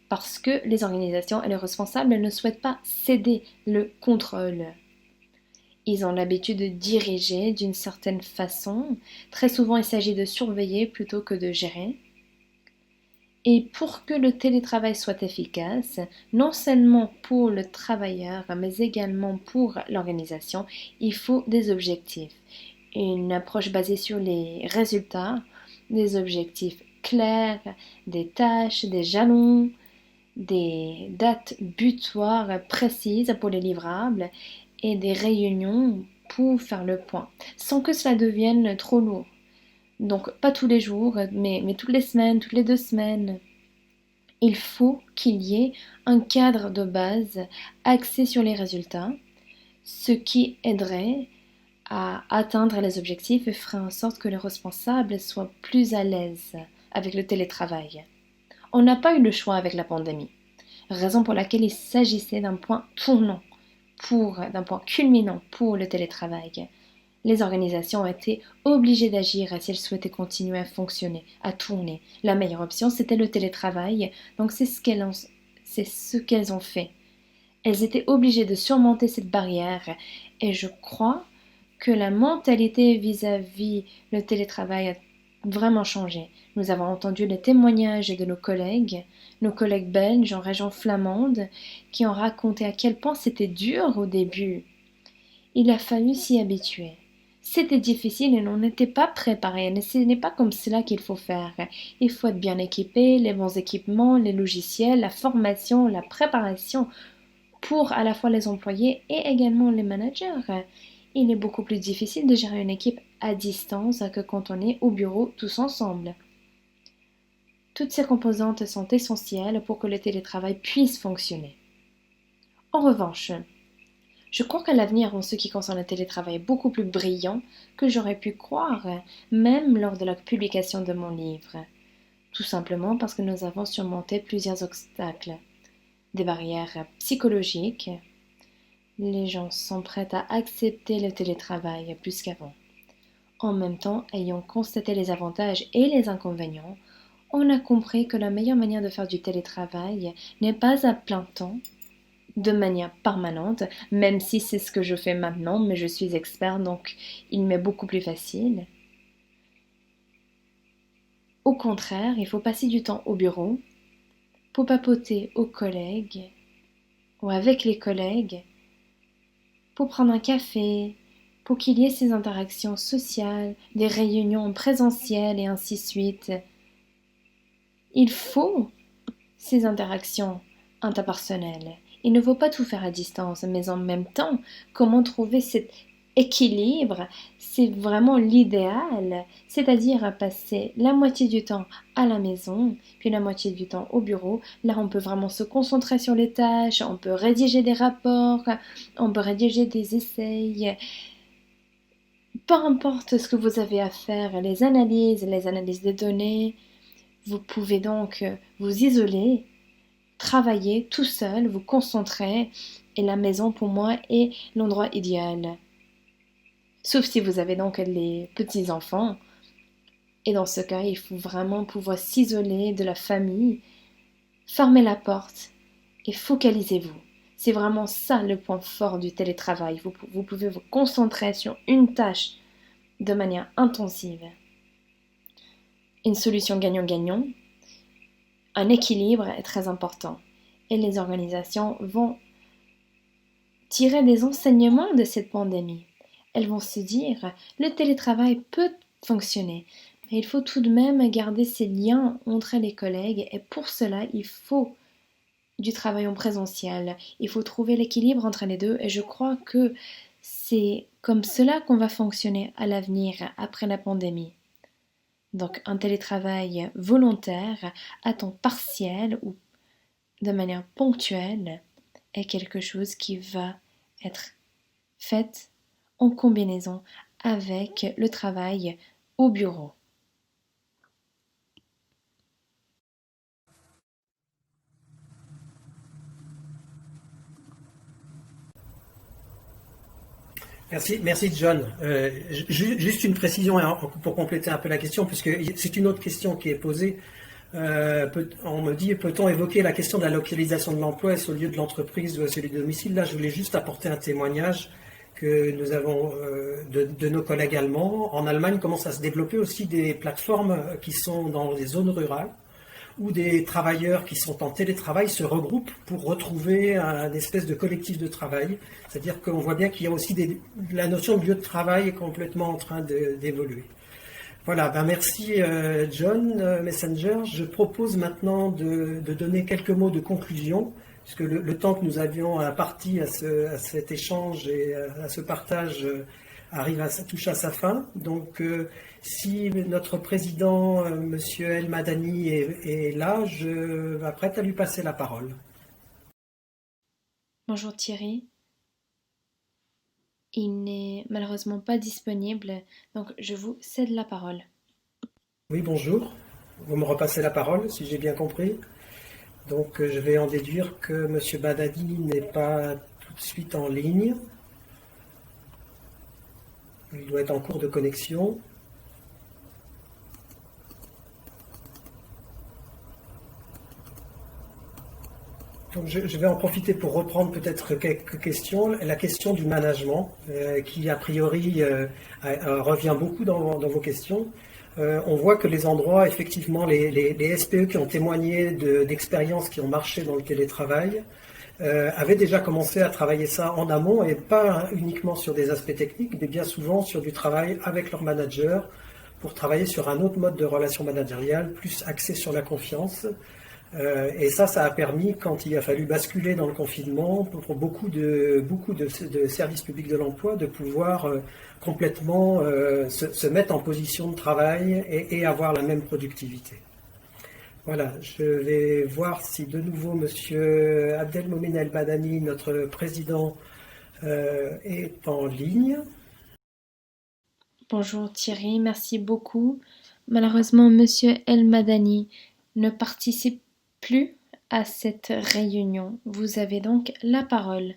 Parce que les organisations et les responsables ne souhaitent pas céder le contrôle. Ils ont l'habitude de diriger d'une certaine façon. Très souvent, il s'agit de surveiller plutôt que de gérer. Et pour que le télétravail soit efficace, non seulement pour le travailleur, mais également pour l'organisation, il faut des objectifs. Une approche basée sur les résultats, des objectifs clairs, des tâches, des jalons, des dates butoirs précises pour les livrables et des réunions pour faire le point, sans que cela devienne trop lourd. Donc pas tous les jours, mais toutes les semaines, toutes les 2 semaines. Il faut qu'il y ait un cadre de base axé sur les résultats, ce qui aiderait à atteindre les objectifs et ferait en sorte que les responsables soient plus à l'aise avec le télétravail. On n'a pas eu le choix avec la pandémie, raison pour laquelle il s'agissait d'un point tournant, d'un point culminant pour le télétravail. Les organisations ont été obligées d'agir si elles souhaitaient continuer à fonctionner, à tourner. La meilleure option, c'était le télétravail, donc c'est ce qu'elles ont fait. Elles étaient obligées de surmonter cette barrière et je crois que la mentalité vis-à-vis le télétravail a vraiment changé. Nous avons entendu les témoignages de nos collègues belges en région flamande, qui ont raconté à quel point c'était dur au début. Il a fallu s'y habituer. C'était difficile et on n'était pas préparé. Ce n'est pas comme cela qu'il faut faire. Il faut être bien équipé, les bons équipements, les logiciels, la formation, la préparation pour à la fois les employés et également les managers. Il est beaucoup plus difficile de gérer une équipe à distance que quand on est au bureau tous ensemble. Toutes ces composantes sont essentielles pour que le télétravail puisse fonctionner. En revanche, je crois qu'à l'avenir, en ce qui concerne le télétravail, est beaucoup plus brillant que j'aurais pu croire, même lors de la publication de mon livre. Tout simplement parce que nous avons surmonté plusieurs obstacles. Des barrières psychologiques. Les gens sont prêts à accepter le télétravail plus qu'avant. En même temps, ayant constaté les avantages et les inconvénients, on a compris que la meilleure manière de faire du télétravail n'est pas à plein temps, de manière permanente, même si c'est ce que je fais maintenant, mais je suis expert, donc il m'est beaucoup plus facile. Au contraire, il faut passer du temps au bureau, pour papoter aux collègues, ou avec les collègues, pour prendre un café, pour qu'il y ait ces interactions sociales, des réunions présentielles et ainsi de suite. Il faut ces interactions interpersonnelles. Il ne faut pas tout faire à distance, mais en même temps, comment trouver cet équilibre, c'est vraiment l'idéal, c'est-à-dire passer la moitié du temps à la maison, puis la moitié du temps au bureau. Là, on peut vraiment se concentrer sur les tâches, on peut rédiger des rapports, on peut rédiger des essais. Peu importe ce que vous avez à faire, les analyses des données, vous pouvez donc vous isoler, travailler tout seul, vous concentrer, et la maison pour moi est l'endroit idéal. Sauf si vous avez donc les petits-enfants, et dans ce cas, il faut vraiment pouvoir s'isoler de la famille, fermer la porte et focalisez-vous. C'est vraiment ça le point fort du télétravail. Vous pouvez vous concentrer sur une tâche de manière intensive. Une solution gagnant-gagnant, un équilibre est très important. Et les organisations vont tirer des enseignements de cette pandémie. Elles vont se dire, le télétravail peut fonctionner, mais il faut tout de même garder ces liens entre les collègues et pour cela, il faut du travail en présentiel. Il faut trouver l'équilibre entre les deux et je crois que c'est comme cela qu'on va fonctionner à l'avenir après la pandémie. Donc un télétravail volontaire à temps partiel ou de manière ponctuelle est quelque chose qui va être fait en combinaison avec le travail au bureau. Merci John. Juste une précision pour compléter un peu la question, puisque c'est une autre question qui est posée. On me dit, peut-on évoquer la question de la localisation de l'emploi, est-ce au lieu de l'entreprise ou à celui de domicile? Là, je voulais juste apporter un témoignage que nous avons de nos collègues allemands. En Allemagne, commencent à se développer aussi des plateformes qui sont dans les zones rurales, où des travailleurs qui sont en télétravail se regroupent pour retrouver un espèce de collectif de travail. C'est-à-dire qu'on voit bien qu'il y a aussi la notion de lieu de travail est complètement en train d'évoluer. Voilà, merci John Messenger. Je propose maintenant de donner quelques mots de conclusion, puisque le temps que nous avions imparti à cet échange et à ce partage touche à sa fin. Donc, si notre président, Monsieur El Madani, est là, je m'apprête à lui passer la parole. Bonjour Thierry. Il n'est malheureusement pas disponible, donc je vous cède la parole. Oui, bonjour. Vous me repassez la parole, si j'ai bien compris. Donc, je vais en déduire que Monsieur Madani n'est pas tout de suite en ligne. Il doit être en cours de connexion. Donc je vais en profiter pour reprendre peut-être quelques questions. La question du management, qui a priori revient beaucoup dans vos questions. On voit que les endroits, effectivement, les SPE qui ont témoigné d'expériences qui ont marché dans le télétravail, avaient déjà commencé à travailler ça en amont et pas uniquement sur des aspects techniques, mais bien souvent sur du travail avec leur manager pour travailler sur un autre mode de relation managériale, plus axé sur la confiance. Et ça a permis, quand il a fallu basculer dans le confinement, pour beaucoup de services publics de l'emploi, de pouvoir complètement se mettre en position de travail et avoir la même productivité. Voilà, je vais voir si de nouveau Monsieur Abdelmomen El Madani, notre président, est en ligne. Bonjour Thierry, merci beaucoup. Malheureusement, Monsieur El Madani ne participe plus à cette réunion. Vous avez donc la parole.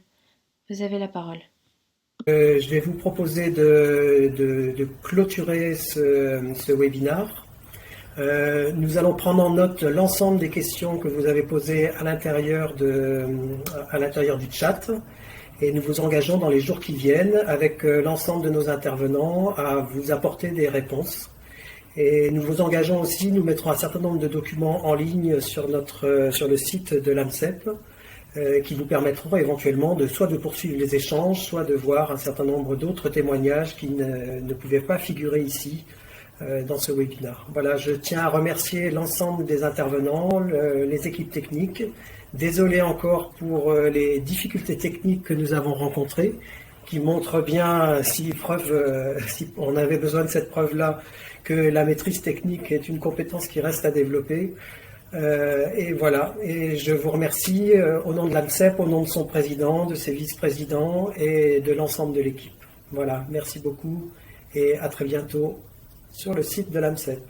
Vous avez la parole. Je vais vous proposer de clôturer ce webinaire. Nous allons prendre en note l'ensemble des questions que vous avez posées à l'intérieur du chat et nous vous engageons dans les jours qui viennent avec l'ensemble de nos intervenants à vous apporter des réponses. Et nous vous engageons aussi, nous mettrons un certain nombre de documents en ligne sur le site de l'AMCEP qui nous permettront éventuellement soit de poursuivre les échanges, soit de voir un certain nombre d'autres témoignages qui ne pouvaient pas figurer ici dans ce webinaire. Voilà, je tiens à remercier l'ensemble des intervenants, les équipes techniques. Désolé encore pour les difficultés techniques que nous avons rencontrées, qui montrent bien, si on avait besoin de cette preuve-là, que la maîtrise technique est une compétence qui reste à développer. Et voilà, et je vous remercie au nom de l'AMCEP, au nom de son président, de ses vice-présidents et de l'ensemble de l'équipe. Voilà, merci beaucoup et à très bientôt sur le site de l'AMCEP.